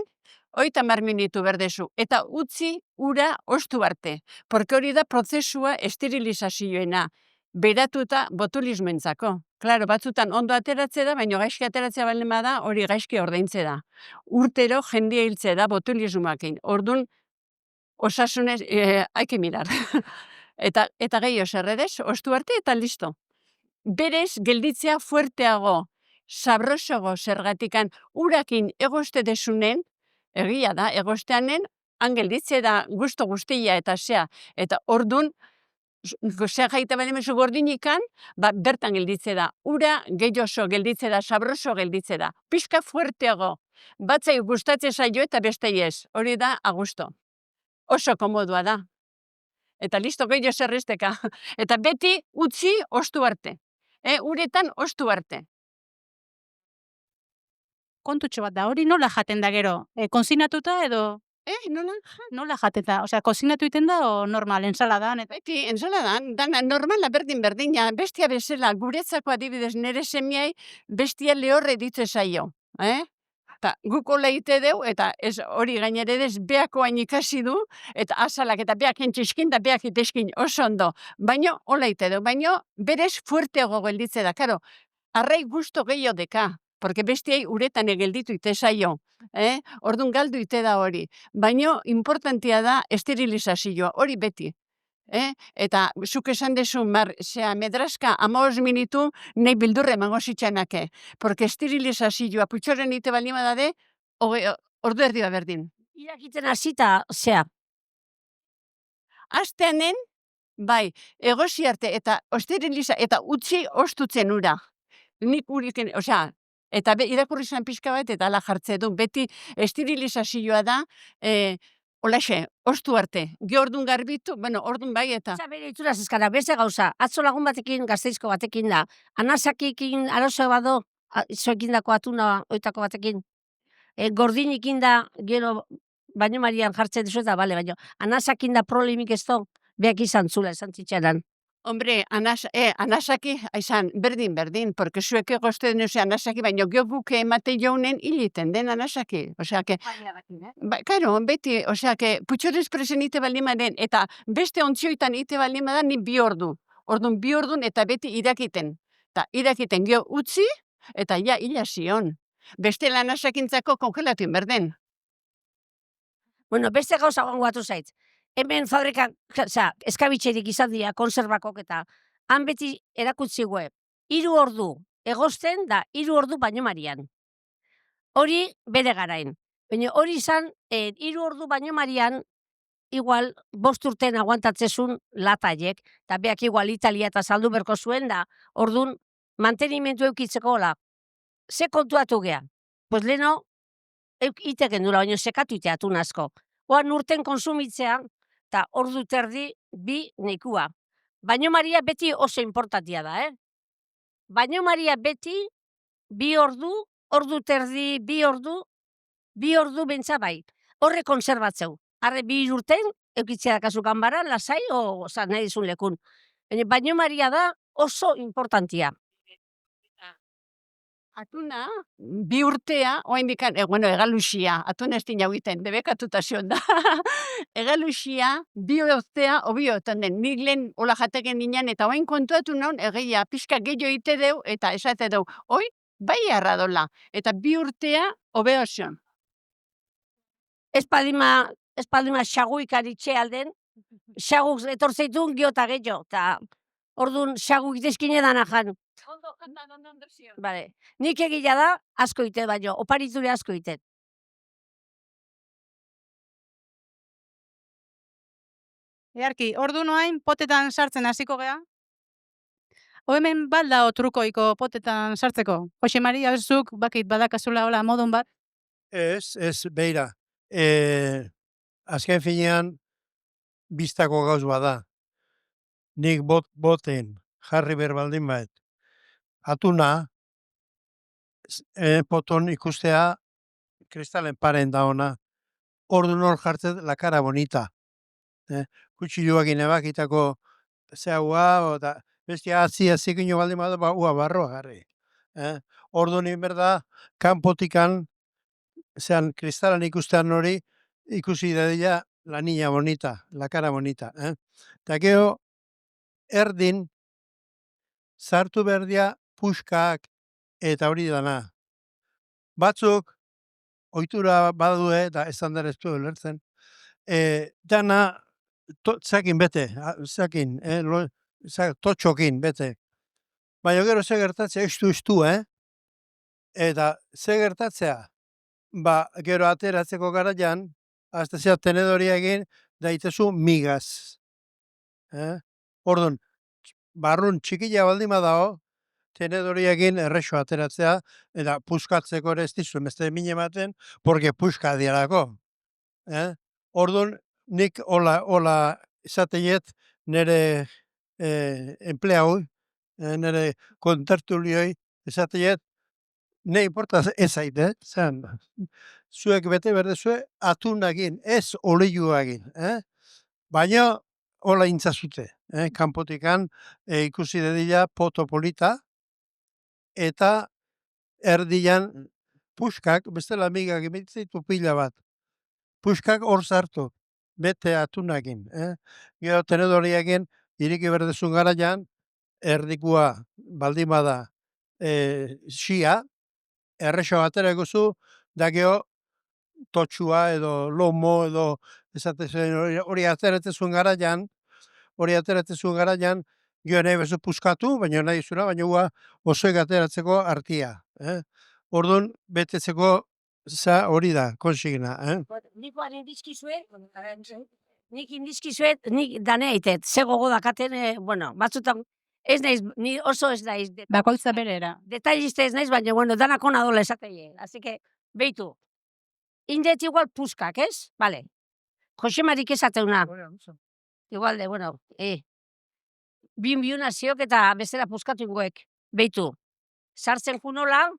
30 minutu berdezu. Eta utzi ura ostu arte. Porque hori da prozesua esterilizazioena. Beratuta botulismoentzako. Claro, batzutan ondo ateratze da, baina gaizki ateratzea baldin da, hori gaizki ordaintze da. Urtero jendia hiltze da botulismoakin. Ordun osasunez, hay que mirar. eta gehiago zerredez, ostu arte eta listo. Berez, gelditzea fuerteago, sabrosogo zergatikan, urakin egoste desunen, egia da, egosteanen, han gelditze da gusto guztia eta zea. Eta ordun, zea jaita bademezu gordinikan, bertan gelditze da. Ura gehioso gelditze da, sabroso gelditze da. Pixka fuerteago. Batzai gustatzen zaio eta bestei ez. Hori da, agusto. Oso komodua da. Eta listo, gehiago zerrezteka. Eta beti utzi ostu arte. Uretan ostu arte. Kontutxo bat da, hori nola jaten da gero? Konzinatuta edo Nola? nola jateta? Osea, kozinatu iten da o normal, ensaladan? Eta... Beti, ensaladan, dana normala berdina, bestia bezala, guretzako adibidez nere semiai, bestia lehorre ditze zaio. Eta guk hola ite deu, eta ez hori gainere ez beako hain ikasi du, eta azalak eta beak entxiskin, da beak iteskin oso ondo. Baina hola ite deu, baina berez fuerteago gelditze da, karo, arrai gusto gehiago deka, porque bestiai uretan gelditu ite zaio. Ordun galdu ite da hori. Baina importantia da esterilizazioa, hori beti. Eta zuk esan dezu, medraska 15 minutu nahi bildurre emango zitxanake. Porque esterilizazioa putxoren ite balima dade, ordu erdi berdin. Irakiten hasita, zea. Asteanen, bai, egosi arte eta eta utzi ostutzen ura. Nik uriken, osea, eta irakurri zan pixka bat, eta ala jartze du. Beti esterilizazioa da, olaxe, ostu arte. Ge ordun garbitu, bueno, ordun bai eta... Bere itzuraz eskara, beste gauza, atzo lagun batekin, Gasteizko batekin da, anasakikin arazo bado, zoekin dako atuna oitako batekin, gordinikin da, gero, baino marian jartzen duzu eta, bale, baino, anasakin da problemik ez do, beak izan zula, esan zitxaran. Hombre, anasaki, aizan, berdin, porque zuek egoste denuze anasaki, baina geoguke emate jaunen hiliten den anasaki. Osea, que... Karo, beti, osea, que putxorez presen ite balima den, eta beste ontzioitan ite balima da, ni 2 ordu. Ordun 2 ordun eta beti irakiten. Eta irakiten geo utzi, eta ja, hila zion. Beste lanasakintzako kongelatuen berden. Bueno, beste gauza gongoatu zait. Hemen fabrika, eskabitxerik izan dira, konservakok eta han beti erakutsi gue, 3 ordu egosten da 3 ordu baino marian. Hori bere garain. Baina hori izan, 3 ordu baino marian, igual 5 urten aguantatzezun lataiek, eta beak igual Italia eta saldu berko zuen da, ordun mantenimentu eukitzeko hola. Ze kontuatu gea? Pues leheno, ite gendula, baina sekatu iteatu nazko. Oan urten konsumitzea, eta ordu terdi 2 nekua. Baino maria beti oso importantia da, Baino maria beti 2 ordu, ordu terdi, 2 ordu bentsa bai. Horre konserbatzeu. Arre 2 urten, eukitzea dakazu ganbara, lasai, nahi dizun lekun. Baino maria da oso importantia. Atuna, 2 urtea, oain dikan, bueno, egaluxia, atuna ez dina egiten, debekatuta zion da. Egaluxia, 2 urtea, obiotan den, nik lehen hola jateken ninan, eta oain kontuatu non, egia, pixka gehiago ite deu, eta esate deu, oi, bai arradola, eta 2 urtea, obeo zion. Ez padima xaguik aritxe alden, xaguk etortzeitun giota gehiago, eta orduan xaguk itezkine dana jan. Ondo zion. Vale. Nik egila da, asko ite baino, opariture asko ite. Earki, ordu noain potetan sartzen hasiko gea? Hemen balda o trukoiko potetan sartzeko? Jose Maria, zuk bakit badakazula hola modun bat? Ez, beira. Azken finean, biztako gauz bada. Nik boten jarri behar baldin baet. Atuna, poton ikustea, kristalen paren da ona. Ordu hor jartzen la cara bonita. Kutxiluak inebakitako zeagua, eta bestia atzi gino baldin bada, ua barroa jarri. Ordu ni berda, kanpotikan, zean kristalan ikustean hori, ikusi dadila la niña bonita, la cara bonita. Eta gero, erdin, sartu berdia puskak eta hori dana. Batzuk, ohitura badue, eta esan dara ez du ulertzen, dana zakin bete, zakin, totxokin bete. Baina gero ze gertatzea estu, Eta ze gertatzea, gero ateratzeko garaian, hasta zea tenedoria egin, daitezu migaz. Orduan, barrun txikila baldin badao, tenedoria egin errexo ateratzea, eta puskatzeko ere ez dizu, beste mine ematen, porque puska dialako. Orduan, nik hola izateiet nire empleau, nire kontertulioi izateiet, ne importa ez aite, zuek bete berdezue atunagin, ez olioagin. Baina hola intzazute, kanpotikan ikusi dedila poto polita, eta erdian puskak, bestela amigak emitzitu pila bat, puskak hor sartu, bete atunagin. Gero tenedoriagin, iriki berdezun garaian, erdikua baldin bada xia, errexo atera eguzu, da gero totxua edo lomo edo esatezen hori ateratzen garaian, gero nahi bezu puskatu, baina nahi zura, baina hua osoek ateratzeko artia. Orduan, betetzeko hori da, konsigna. Nik indizkizuet, nik dane aitet, ze gogo dakaten, batzutan, ez naiz, ni oso ez naiz. Bakoitza berera. Detailiste ez naiz, baina, danak ona dola esateie. Así que, beitu, indet igual puskak, ez? Vale. Josemarik esateuna. Igual de, biuna ziok eta bezala puskatu ingoek. Beitu, sartzen junola,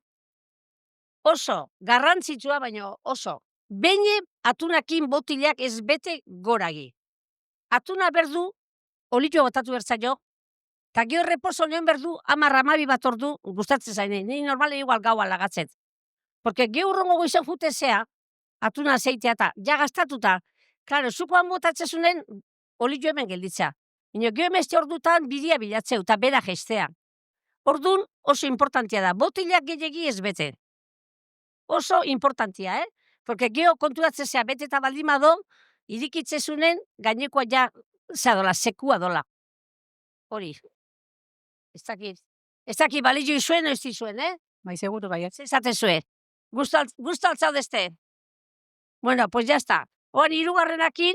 oso, garrantzitsua, baina oso. Beine atunakin botilak ez bete goragi. Atuna berdu, olitxo botatu bertzaio, eta gero reposo neon berdu, 10-12 bat ordu, gustatzen zaine, ni normale igual gaua lagatzet. Porque gero urrongo goizan jutezea, atuna azeitea eta ja gastatuta, claro, zukoan botatzezunen, olitxo hemen gelditza. Baina gero emeste ordutan bidia bilatzeu, eta bera gestea. Ordun oso importantia da, botilak gehiagi ez bete. Oso importantia, Porque gero konturatzezea bete eta baldimado, irikitzezunen gainekoa ja zadola, sekua dola. Hori. Ez dakit balio izuen o ez dizuen, Bai, seguru bai. Zezate zuen. Gusto altzaudeste. Bueno, pues ya está. Hori irugarrenakin,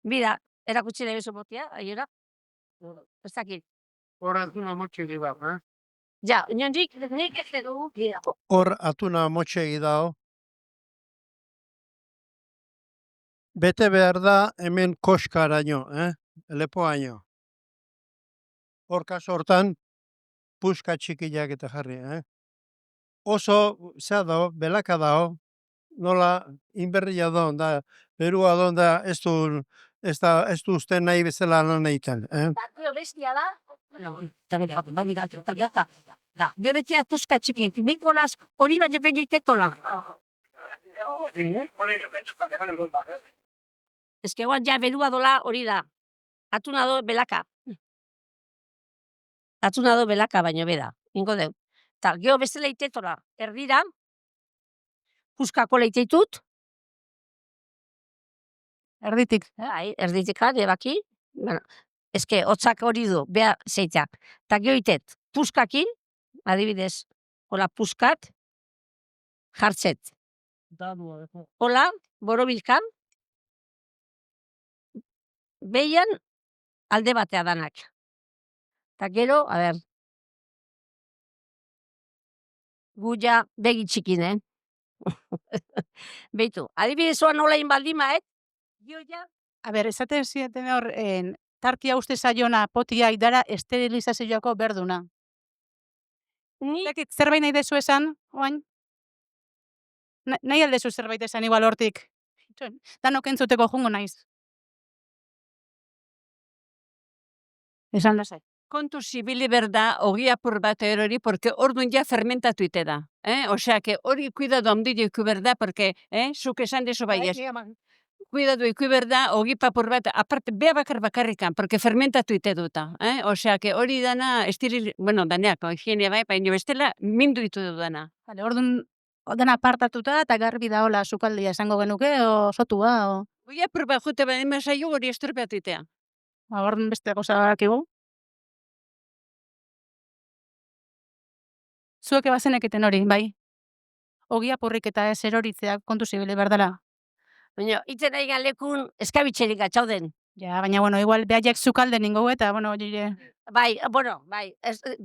bida, erakutsi nahi bezu botia, aiora. Ez dakit. Hor atuna motxe egidao, Ja, nik ez dugu. Hor atuna motxe egidao. Bete behar da hemen koskaraino, lepoaino. Hor kaso hortan, puska txikiak eta jarri, Oso, zea belaka dao, nola inberria da, berua da, ez du uste nahi bezala lan egiten. Bakio bestia da. Da, beretzea puska txikiak. Nikolaz, hori baina begitetola. Ez que guan ja berua dola hori da. Atuna do belaka. Atuna do belaka baino beda. Ingo deu. Ta, geho bezala itetola. Erdira, puskako leiteitut. Erditik. Erditik baki. Bueno, ez que hotzak hori du, beha zeitea. Ta geho itet, puskakin, adibidez, hola puskat, jartzet. Hola, borobilkan, behian alde batea danak. Ta gero, a ber, guia begi txikin, Beitu, adibidez oan olain baldima, gio ja, A ber, esate zieten hor, tarkia uste saiona potia idara esterilizazioako berduna. Ni Dakit, zerbait nahi dezu esan, oain? Nahi aldezu zerbait esan igual hortik. Danok entzuteko jungo naiz. Esan lasai. Kontu zibili berda, ogi apur bat erori, porque orduan ja fermentatu ite da. Osea, que hori cuidado handirik iku berda, porque, zuk esan dezu bai ez. Cuidado iku berda, ogi papur bat, aparte, bea bakarrikan, porque fermentatu ite duta. Osea, que hori dana, bueno, daneak, higienia bai, baina bestela, mindu ditu du dana. Vale, orduan, dena apartatuta eta garbi da hola sukaldia esango genuke, o sotua, o... Ogi apur bat jute baden masaio hori estropeatu itea. Orduan beste gauza badakigu. Zuek ebazeneketen hori, bai. Ogi apurrik eta ez eroritzeak kontu zibili berdala. baina itzen nahi galekun eskabitxerik atxauden. Ja, baina, bueno, igual behaiek sukalde ningo eta, bueno, jire... Bai, bueno, bai,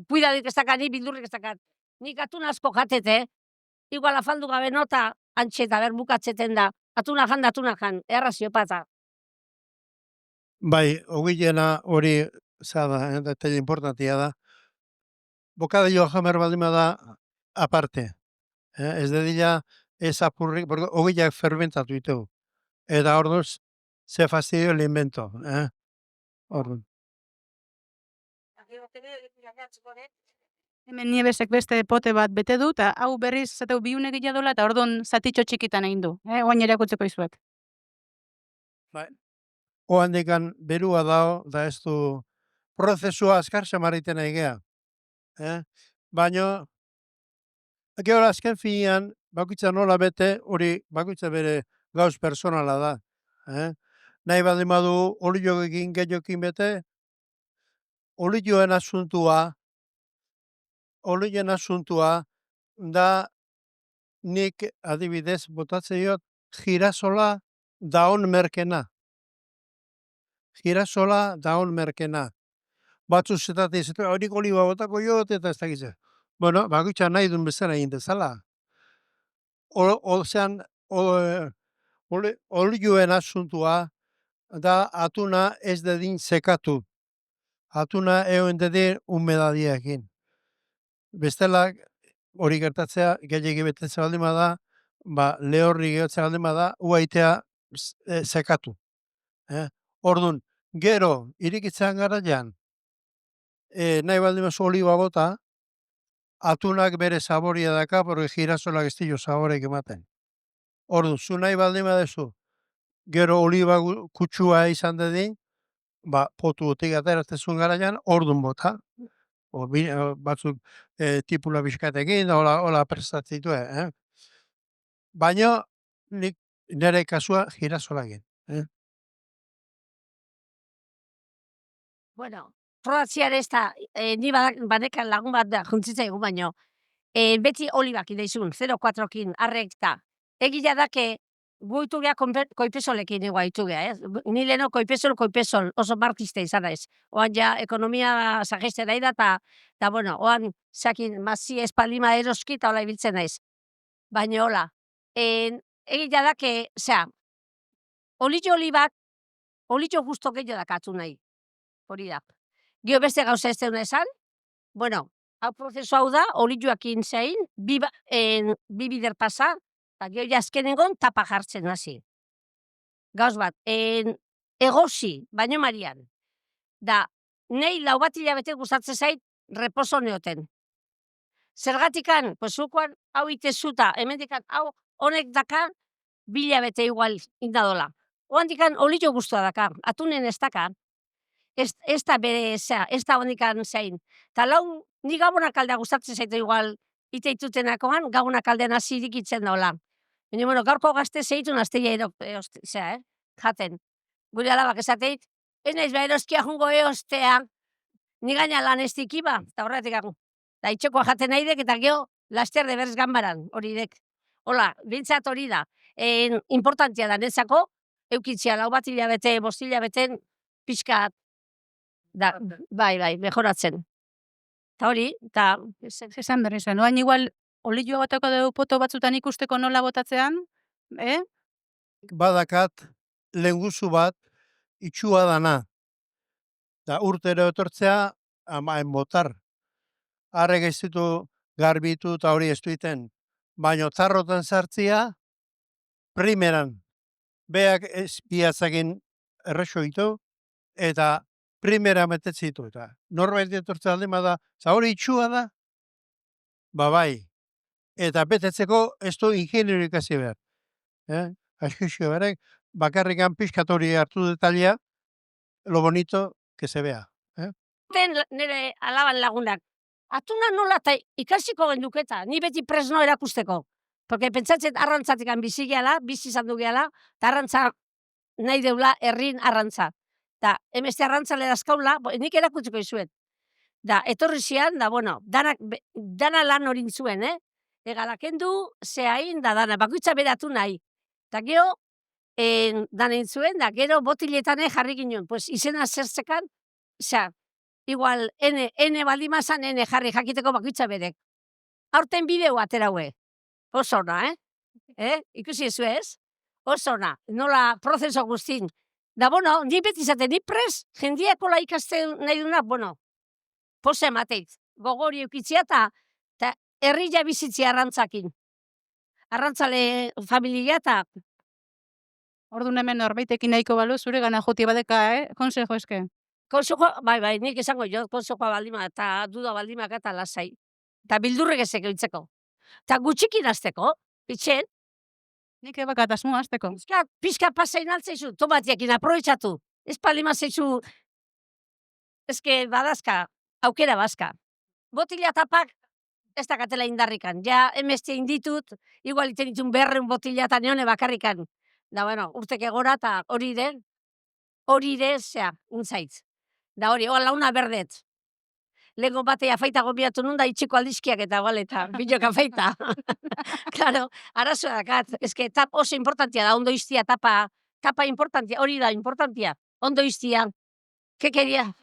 kuidadik ez dakat, ni bildurrik ez dakat. Nik atun asko jatete, igual afaldu gabe nota, antxe eta ber bukatzeten da. Atuna jan, errazio pata. Bai, ogilena hori zada, detalle importantia da. Bokadillo jamer baldin bada aparte. Ez dedila ez apurrik, porque ogilak fermentatu ditu. Eta orduz, ze fastidio el invento. Orduan. Hemen niebesek beste pote bat bete du, eta hau berriz zateu biune gila dola, eta orduan zatitxo txikitan egin du. Oain erakutzeko izuet. Bai. Oandikan berua dao, da ez du prozesua azkar samariten egea. Baina, gero azken finean, bakoitza nola bete, hori bakoitza bere gauz personala da. Nahi baldin badu olioekin gehiokin bete, olioen asuntua da nik adibidez botatzeiot girasola daon merkena. Girasola daon merkena. Batzu zetatik, horik oliba botako jot eta ez dakitze. Bueno, bakoitza nahi duen bezala egin dezala. Ozean, olioen asuntua da atuna ez dedin sekatu. Atuna egon dedin humedadiekin. Bestela, hori gertatzea, gehiagi betetzea baldin bada, lehorri gehotzea baldin bada, uaitea sekatu. Orduan, gero, irikitzean garaian, nahi baldin bazu oliba bota, atunak bere saboria daka, porque girasolak ez dio saborek ematen. Orduan, zu nahi baldin badezu, gero oliba kutsua izan dedin, potu botik ateratzen garaian, orduan bota. Batzuk tipula bizkatekin, hola prestatzen dituen. Baina, nire kasua girasolakin. Bueno, probatziar ez da, ni banekan lagun bat da, juntzitzaigu baino, beti olibak ideizun, 0,4kin, arrek da. Egia dake, guitu geha koipesolekin egua itu geha, Ni leheno koipesol, oso martiste izan ez. Oan ja, ekonomia sageste nahi da, eta bueno, oan, zakin, mazi espaldima eroski, eta hola ibiltzen naiz. Baina hola, egia dake, olio olibak, olio justo gehiago dakatu nahi. Hori da. Gio beste gauza ez deuna esan, bueno, hau prozesu hau da, olioakin zein, bi bider pasa, eta gio jazkenengon tapa jartzen hasi. Gauz bat, egosi, baino marian, da, nei lau bat hilabete gustatzen zait, reposo neoten. Zergatikan, pues zukoan, hau itezuta, hemendikan, hau honek dakar, 2 hilabete igual indadola. Oandikan olio guztua dakar, atunen ez dakar, ez da bere, ez da honikan zein. Ta lau, ni gabonak aldea gustatzen zaitu igual, iteitutenakoan, gabonak aldean hasi irikitzen daula. Baina, bueno, gaurko gazte zeitun azteia jaten. Gure alabak esateit, ez naiz ba eroskia jungo eostea, ni gaina lan ez dikiba, eta horretik gago. Da, itxokoa jaten nahi dek, eta geho, laster de berz ganbaran, hori dek. Hola, bintzat hori da. Importantia da, nezako, eukitzia, lau bat hilabete, 5 hilabeten, pixkat, da, bai, mejoratzen. Eta hori, eta... Esan berri zuen, oain igual olioa botako dugu poto batzutan ikusteko nola botatzean, Badakat, lehenguzu bat, itxua dana. Da urtero etortzea, amaen motar. Arrek ez ditu garbitu eta hori ez duiten. Baina tarrotan sartzia, primeran. Beak ez bihatzakin erresoitu, eta primera metetzitu. Eta norbait etortzea alde bada, za hori itxua da, ba bai. Eta betetzeko ez du ingeniero ikasi behar. Askixo berek, bakarrikan pixkatori hartu detalia, lo bonito que se vea. Nire alaban lagunak, atuna nola eta ikasiko genduketa, ni beti presno erakusteko. Porque pentsatzen arrantzatik bizi gehala, bizi izan du gehala, eta arrantza nahi deula herrin arrantza. Da, emeste arrantzale dazkaula, nik erakutziko izuet. Da, etorri zian, da, bueno, dana lan horin zuen, Egalakendu, zehain, da dana, bakoitza beratu nahi. Da, gero, dana zuen, da, gero botiletan jarri ginen. Pues, izena zertzekan, osea, igual, ene baldimazan, ene jarri jakiteko bakoitza berek. Aurten bideo ateraue. Oso ona, ikusi ezu ez? Oso ona, nola prozeso guztin. Da, bueno, ni beti izaten, ni pres, jendiakola ikasten nahi duna, bueno, pose emateit, gogori eukitzia eta herria bizitzia arrantzakin. Arrantzale familia eta... Orduan hemen norbaitekin nahiko balu, zure gana joti badeka, konsejo eske. Konsejo, bai, nik esango jo, konsejoa baldima eta duda baldima eta lasai. Eta bildurrek ezek eitzeko. Eta gutxikin azteko, pitxen. Nik ebakat asmoa azteko. Pizka pasain altzeizu, tomatiakin aprobetxatu. Ez palima zeizu, eske badazka, aukera bazka. Botila tapak, ez dakatela indarrikan. Ja, emeste inditut, igual iten ditun 200 botila eta neone bakarrikan. Da, bueno, urtek egora eta hori ere, zea, untzaitz. Da hori, launa berdet. Lengo batea faita gobiatu nun da itxiko aldizkiak eta baleta, biloka faita. Claro, arazoa dakat, eske tap oso importantia da, ondo iztia, tapa importantia, hori da, importantia, ondo iztia. ¿Qué quería?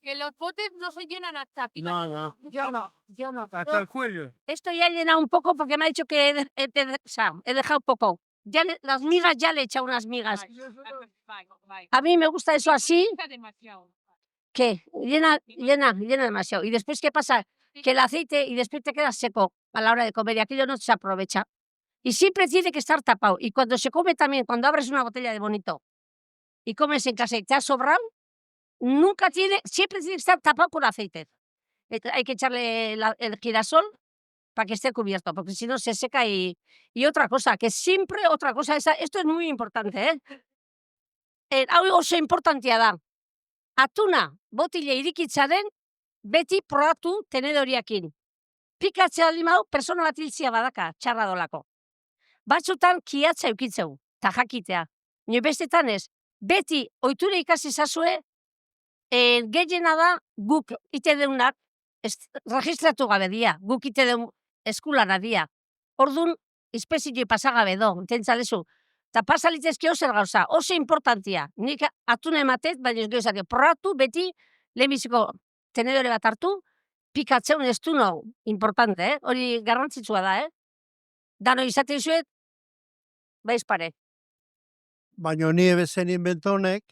Que los botes no se llenan hasta aquí. No. Yo no. Hasta el cuello. Esto ya he llenado un poco porque me ha dicho que he dejado poco. Ya las migas ya le he echado unas migas. A mí me gusta eso así. ¿Qué? Llena demasiado. Y después, ¿qué pasa? Que el aceite y después te queda seco a la hora de comer y aquello no se aprovecha. Y siempre tiene que estar tapado. Y cuando se come también, cuando abres una botella de bonito y comes en casa y te ha sobrado, siempre tiene que estar tapado con aceite. Hay que echarle el girasol para que esté cubierto, porque si no se seca y otra cosa, que siempre otra cosa, esto es muy importante, hau oso importantia da. Atuna, botile irikitzaren, beti probatu tenedoriakin. Pikatzea limau, persona bat hiltzia badaka, txarra dolako. Batzutan kiatza eukitzeu, eta jakitea. Nio bestetan ez, beti ohitura ikasi zazue, gehiena da guk ite deunak, registratu gabe dia, guk ite deun eskulana dia. Orduan, izpezio pasagabe do, ententzalezu. Eta pasalitezke oso gauza, oso importantia. Nik atuna ematet, baina ez geuzak, probatu beti, lehenbiziko tenedore bat hartu, pikatzeun ez du no, importante, hori garrantzitsua da, Dano izaten zuet, baiz pare. Baina ni ebezen inventonek,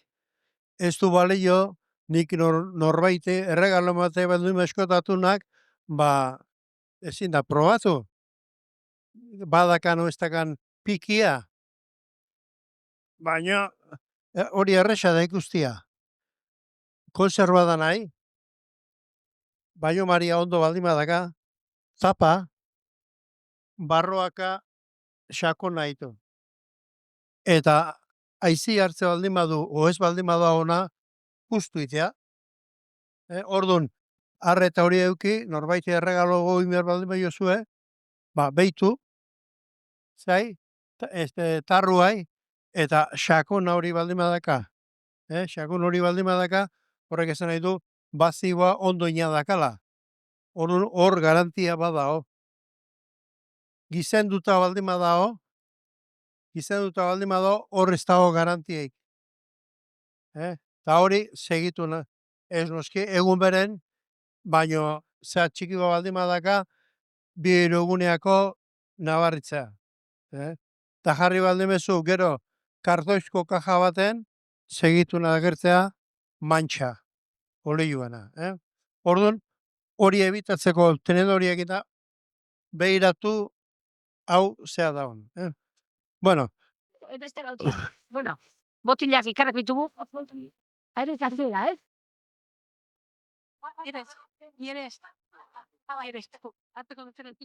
ez du balio, nik norbaite, erregalo mate bat du eskotatunak, ba, ezin da probatu. Badakano ez dakan pikia. Baina hori erresa da ikustia. Konserva da nahi. Baino Maria ondo baldima daka, tapa, barroaka xako nahitu. Eta aizi hartze baldin badu, o ez baldin badu ona, justu itea. Orduan, arreta hori euki, norbait erregalo goi behar baldin badio zue, ba, beitu, zai, tarruai, eta xakon hori baldin badaka. Xakon hori baldin badaka, horrek esan nahi du, bazioa ondo inadakala. Orduan, hor garantia badao. Gizenduta baldin badao, hor ez dago garantiaik. Eta hori, segitu ez noski, egun beren, baino, zea txiki baldin badaka, bi eguneako nabarritzea. Eta jarri baldin bezu, gero, kartoizko kaja baten, segitu nagertzea, mantxa, oleioana. Orduan, hori ebitatzeko tenedoriak eta behiratu hau zea daun. Bueno, Beste gauza. Bueno, botilak ikarrak ditugu. Aire zazera,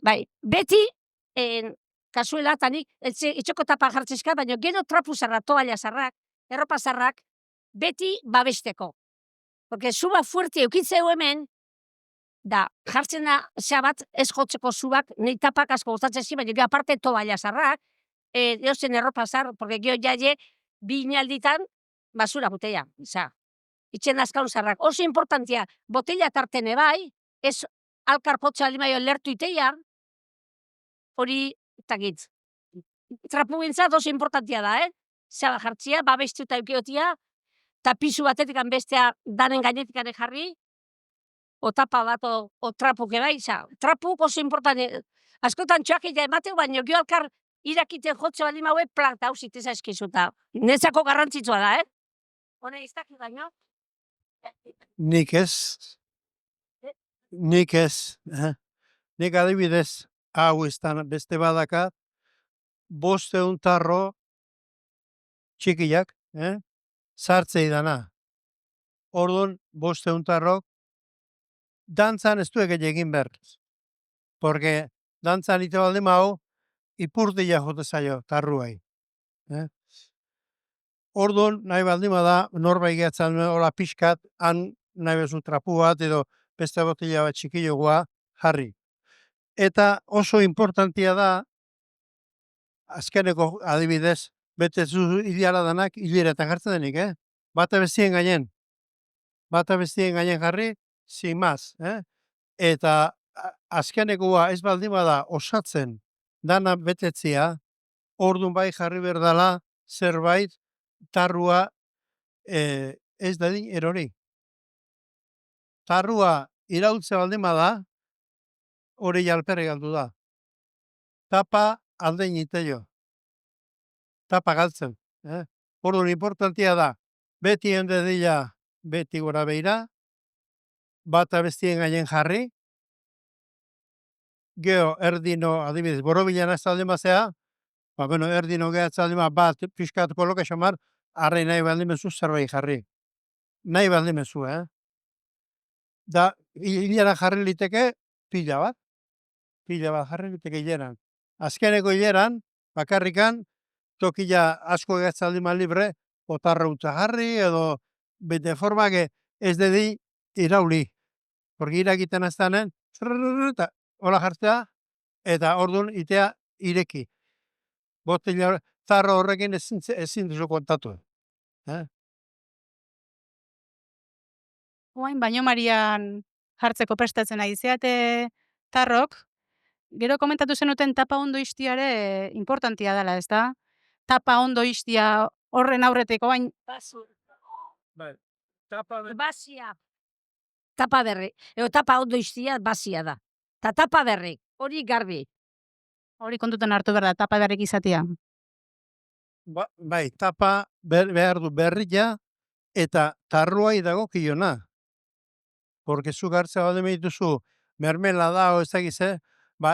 Bai, beti, kasuela, eta nik etxeko tapa jartzezka, baina gero trapu zarrak, toalla zarrak, erropa zarrak, beti babesteko. Porque suba fuerte eukitzeu hemen, da, jartzen da, zea bat, ez jotzeko zubak, nahi tapak asko gustatzen zi, baina gero aparte toalla zarrak, deozen erropa zar, porque gero jaie, bi inalditan, basura botella, oza, itxen azkaun zarrak. Oso importantia, botella tartene bai, ez alkarpotza alimaio lertu iteia, hori, takit. Trapu bintzat oso importantia da, Zaba jartzia, babestu eta eukiotia, eta pisu batetik bestea danen gainetik jarri, o tapa bat, o trapuk bai, trapuk oso importantia. Askotan txoakita emateu, baina gio alkar irakiten jotze bali maue, plak dauzit ez aizkizuta. Netzako garrantzitsua da, Hone iztaki baino. nik ez. Nik ez. Nik adibidez, hau izan beste badakat, 500 tarro txikiak, sartzei dana. Orduan, 500 tarrok, dantzan ez duek egin behar. Porque dantzan ite balde mau, ipurdia jote zaio, tarruai. Orduan, nahi baldima da, norbait gehatzen, hola pixkat, han nahi bezu trapu bat, edo beste botila bat txikilloa jarri. Eta oso importantia da, azkeneko adibidez, bete zu ideala danak, hileretan jartzen denik, Bata bestien gainen. Bata bestien gainen jarri, sin más, Eta azkenekoa ez baldima da osatzen dana betetzia, orduan bai jarri berdala zerbait tarrua ez dadin erori. Tarrua irautze baldima da, hori jalperri galdu da. Tapa aldein iteio. Tapa galtzen. Orduan importantia da, beti hende dila, beti gora behira, bata bestien gainen jarri, geho erdino, adibidez, borobilan ez talde mazea, erdino gehatzen aldi bat pixkat koloka xamar, arre nahi baldimezu zerbait jarri. Nahi baldimezu, Da, hilera jarri liteke, pila bat jarri liteke hileran. Azkeneko hileran, bakarrikan, tokila asko gehatzen aldi libre, otarra utza jarri, edo bete formak ez dedi irauli. Porque irakiten aztanen, hola jartzea, eta orduan itea ireki. Botila zarro horrekin ezin duzu kontatu. Oain baino Marian jartzeko prestatzen ari zeate tarrok, gero komentatu zenuten tapa ondo istiare importantia dela, ezta? Tapa ondo istia horren aurreteko bain Bai, tapa Basia. Tapa berri. Ego tapa ondo iztia, basia da. Ta tapa berri. Hori garbi. hori kontutan hartu behar da, tapa berrik izatea. bai, tapa behar du berria eta tarruai dago kiona. Porque zu gartza bade dituzu mermela da o ez dakize,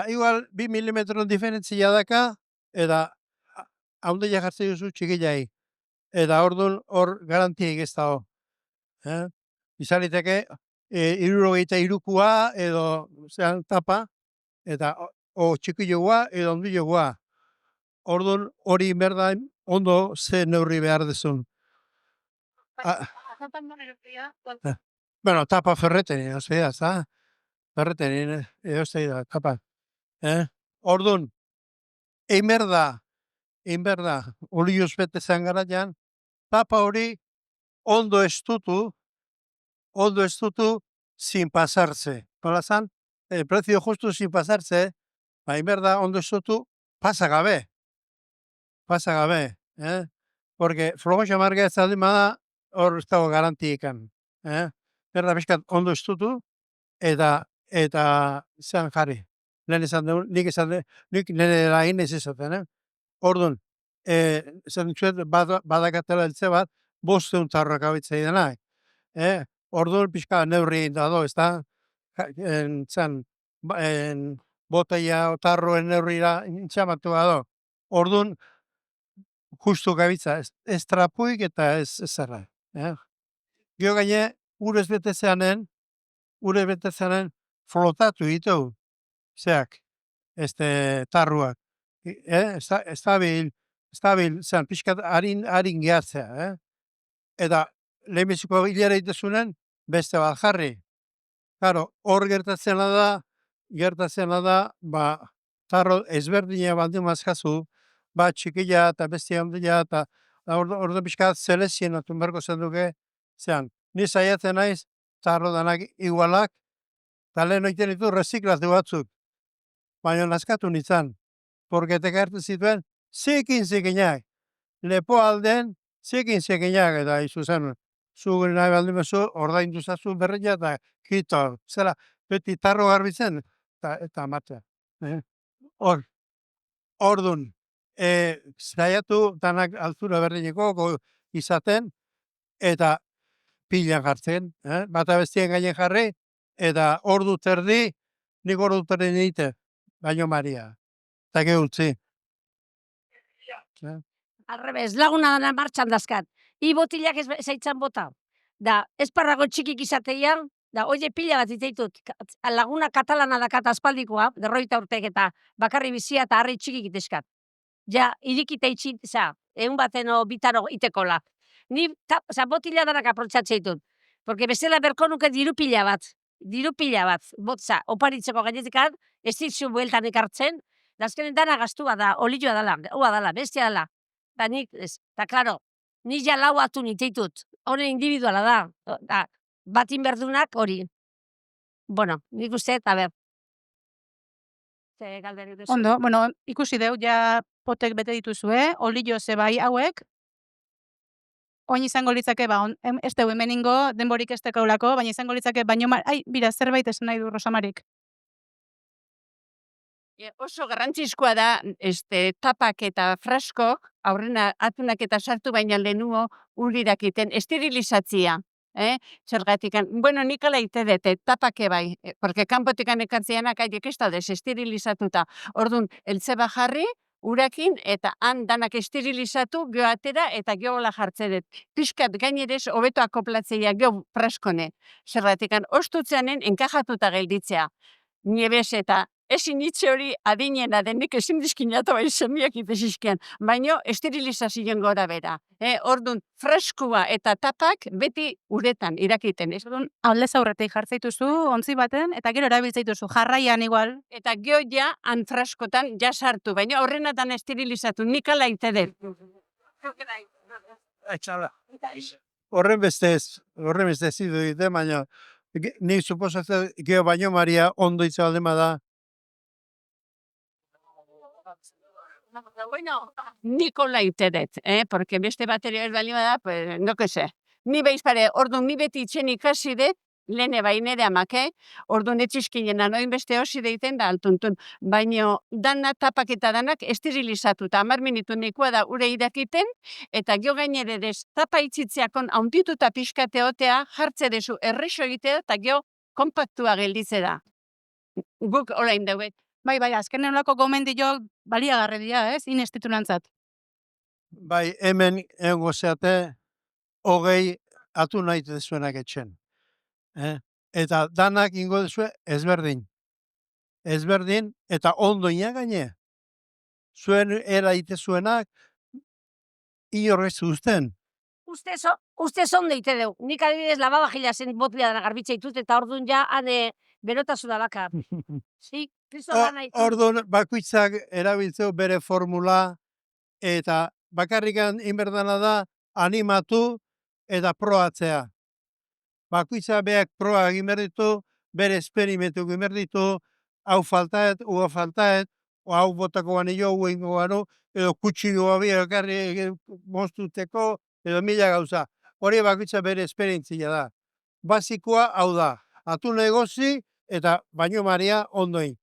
igual 2 milimetro diferentzia daka, eta haunde jartzen duzu txikilai. Eta orduan hor garantiek ez dago. Izaliteke, 63 edo zean tapa, eta o txikilloa edo ondilloa. Orduan hori berda ondo ze neurri behar dezun. Bueno, tapa ferreten, ozea, za? Ferreten, ozea, tapa. Orduan, egin berda, olioz bete zen garaian, tapa hori ondo estutu, sin pasarse. Nola zan? Prezio justu sin pasarse, egin berda, ondo estutu, pasa gabe. Porque flojo xamarga ez da, hor ez dago garantiikan. Berda bizkat ondo estutu, eta zean jarri. Lehen esan dugu, nik nire lagin ez izaten, Orduan, esan ditzuet, badakatela eltze bat, 500 tarroak abitzei denak. Orduan pixka neurri egin da do, ezta? Zan, botella otarroen neurrira intxamatu da do. Orduan, justu gabitza, ez trapuik eta ez zerra. Gio gaine, urez bete zeanen, flotatu ditu, zeak, tarruak. Estabil, zean, pixkat harin gehatzea, Eta, lehenbiziko hilera itezunen, beste bat jarri. Claro, hor gertatzena da, tarro ezberdina baldin mazkazu, txikila eta beste handia, eta ordu pixkat selezionatu berko zen duke, zean, ni saiatzen naiz, tarro danak igualak, eta lehen oiten ditu reziklatu batzuk. Baina naskatu nintzen, porque tekartu zituen, zikinak, lepo alden, zikinak, eta izu zen, zu nahi baldin bezu, ordaindu zazu berria, eta kito, zera, beti tarro garbitzen, eta matea. Ordun, zaiatu danak altura berdineko izaten, eta pilan jartzen, bata bestien gainen jarri, eta ordu terdi, nik ordu terdi nite, baino Maria. Eta gehuntzi. Arrebez, laguna dana martxan dazkat. I botilak ez zaitzan bota. Da, esparrago txikik izateian, da, oie pila bat itzaitut. Laguna katalana dakat aspaldikoa, derroita urtek eta bakarri bizia eta harri txikik iteskat. Ja, irikita itxit, egun bateno bitaro itekola. Ni, botila danak aprotxatzeitut. Porque bezala berko nuke diru pila bat, botza, oparitzeko gainetik ez ditzu bueltan ekartzen, da azkenen dana gaztua da, olioa dala, bestia dala. Da nik, eta klaro, nik ja lau atu niteitut, hone individuala da, batin berdunak hori. Bueno, nik uste, eta ber. Ondo, bueno, ikusi deu, ja potek bete dituzue, olio zebai hauek, oin izango litzake, ez deu hemeningo, denborik ez dekaulako, baina izango litzake, bira, zerbait esan nahi du Rosamarik. Oso garrantzizkoa da, tapak eta fraskok, aurrena atunak eta sartu baina lehenuo urirakiten, esterilizatzia. Zergatik, bueno, nik ala ite dete, tapake bai, porque kanpotikan ekatzeanak aiek ez da esterilizatuta. Orduan, eltzeba jarri, urakin, eta han danak esterilizatu, geho atera, eta geho hola jartze dut. Piskat gainerez, hobeto akoplatzea geho praskone. Zergatik, ostutzeanen enkajatuta gelditzea. Niebez eta ezin hitze hori adinena denik ezin dizkinatu bai semiak itezizkian, baino esterilizazioen gora bera. Orduan, freskua eta tapak beti uretan irakiten. Orduan, aldez aurretik jartzaituzu, ontzi baten, eta gero erabiltzaituzu, jarraian igual. Eta geho ja, han fraskotan ja sartu, baina horrenatan esterilizatu, nik ala ite dut. Horren bestez idu dite, baina nik suposatzen geho baino Maria ondo itzaldema da. Bueno, Nikola ite dut, porque beste bateria ez bali bada, pues, no que sé. Ni behiz pare, orduan, ni beti itxen ikasi dut, lehene bainere amake, orduan etxizkinen anoin beste hosi deiten da altuntun. Baina dana tapak eta danak esterilizatuta, 10 minutu nikoa da ure irakiten, eta gio gainere dez, tapa itzitzeakon haundituta pixkate otea, jartze dezu errexo egitea, eta gio kompaktua gelditze da. Guk olain dauet. Bai, azkenen olako gomendio baliagarri dira, inestitulantzat. Bai, hemen egongo zeate, 20 atu nahi dezuenak etxen. Eta danak ingo dezue ezberdin. Ezberdin, eta ondo gaine. Zuen era itezuenak, inorrez uzten. Ustez ondo ite deu. Nik adibidez lavabajila zen botila dana garbitza ditut, eta orduan ja, berotasuna bakar. Orduan, bakoitzak erabiltzeu bere formula, eta bakarrikan inberdana da animatu eta proatzea. Bakoitza beak proa egin behar ditu, bere esperimentu egin behar ditu, hau faltaet, hau botako banillo, hau ingo gano, edo kutsilua ekarri moztuteko, edo mila gauza. Hori bakoitza bere esperientzia da. Basikoa hau da, atu negozi eta baino Maria ondoin.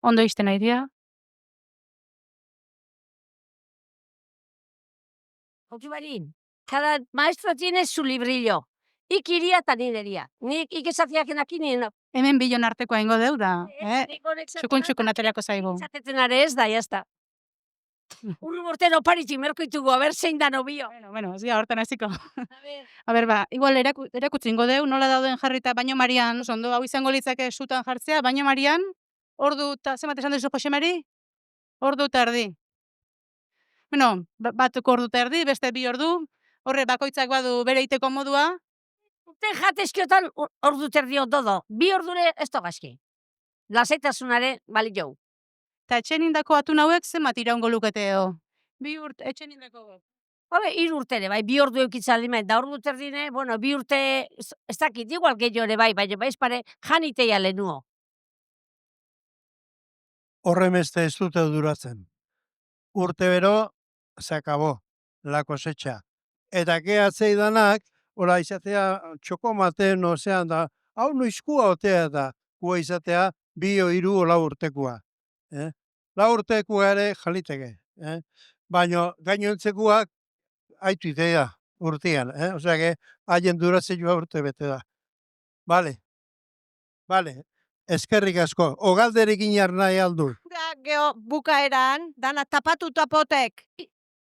Ondo izten nahi dira. Josemarin, cada maestro tiene su librillo. Ikiria eta nireria. Nik ikesatiak enakin nien. Hemen bilon artekoa ingo deu da. Txukun aterako zaigu. Izatetzen are ez da, jazta. Urru urten oparitxik merkoitugu, a ber zein da nobio. Bueno, ez gira hortan hasiko. A ber, ba, igual erakutsi ingo deu, nola dauden jarrita baino marian, oso ondo, hau izango litzake sutan jartzea, baino marian, ordu eta, zenbat esan duzu Jose Mari? Ordu eta erdi. Bueno, batuk ordu eta erdi, beste 2 ordu, horre bakoitzak badu bere iteko modua, Urten jatezkiotan ordu terdi ondo. 2 ordure ez togazki. Lasaitasunare bali jau. eta etxen indako atun hauek zenbat iraungo luketeo. 2 urte, etxen indako. Habe, 3 urtere, bai, 2 ordu eukitzan limen, da ordu terdine, bueno, 2 urte, ez dakit, igual gehiago ere bai, baina baiz pare, janiteia lehenuo. Horremeste ez dute duratzen. Urte bero, se acabó la cosecha. Eta gehatzei danak, ora izatea txokomaten, ozean da, hau noizkua otea da, kua izatea 2 o 3 o 4 urtekoa. 4 urtekoa ere jaliteke. Baina gainontzekuak haitu idea urtean. Osea, que haien durazioa urte bete da. Vale. Eskerrik asko. Ogalderekin nahi aldu. Geho, bukaeran, dana tapatu tapotek.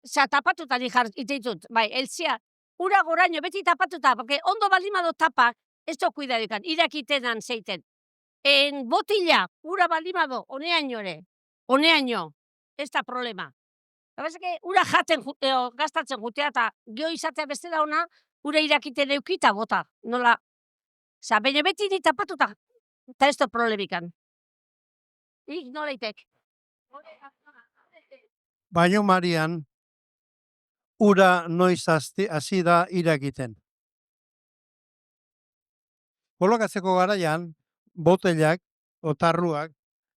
Osa, tapatuta iteitut, bai, elzia, ura goraino, beti tapatuta, porque ondo balimado tapak, ez do kuidadikan, irakitenan zeiten. En botila, ura balimado, honeaino, ez da problema. Gabezake, ura jaten, gastatzen jutea, eta geho izatea bestela ona, ura irakiten eukita bota, nola. Osa, baina beti ni tapatuta, eta ez do problemikan. Ik noleitek. Baino marian, ura noiz hasi da irakiten. Kolokatzeko garaian, botelak, otarruak,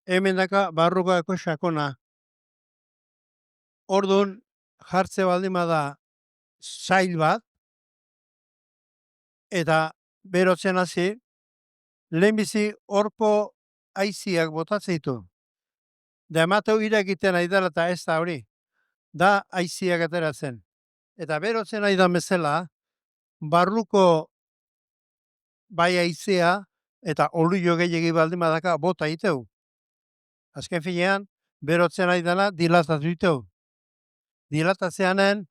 hemen daka barrukako sakona. Orduan, jartze baldin bada zail bat, eta berotzen hasi, lehenbizi horpo aiziak botatzeitu. Da emateu irakiten aidala eta ez da hori. Da aiziak ateratzen. Eta berotzen aidan bezala, barruko bai aizea eta olio gehiagi baldin badaka bota iteu. Azken finean, berotzen aidana dilatatu iteu. Dilatazioanen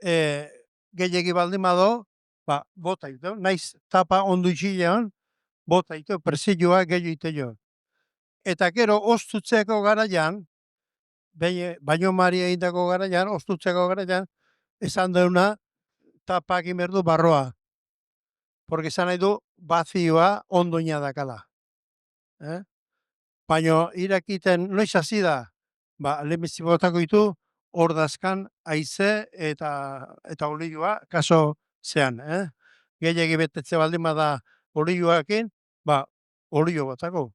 gehiagi baldin bado, bota iteu. Naiz tapa ondu itxilean, bota iteu, presioa gehiago iteu. Eta gero, ostutzeko garaian, baino maria indako garaian, ostutzeko garaian, esan deuna tapak imerdu barroa. Porque esan nahi du, bazioa ondoina dakala. Baina irakiten, noiz hasi da? Lehenbizi botako ditu, ordazkan haize eta olioa kaso zean. Gehiagi betetze baldin bada olioakin, olio botako.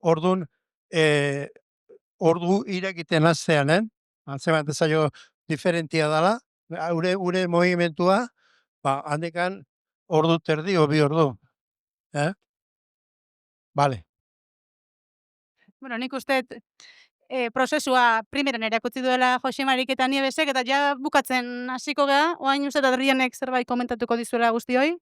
Orduan, ordu irakiten hastean, antzeman dezaio diferentia dela, ure movimentua, handekan ordu terdi o 2 ordu. Vale. Bueno, nik uste prozesua primeran erakutsi duela Jose Marik eta Niebesek, eta ja bukatzen hasiko gea, oain uste Adrianek zerbait komentatuko dizuela guztioi.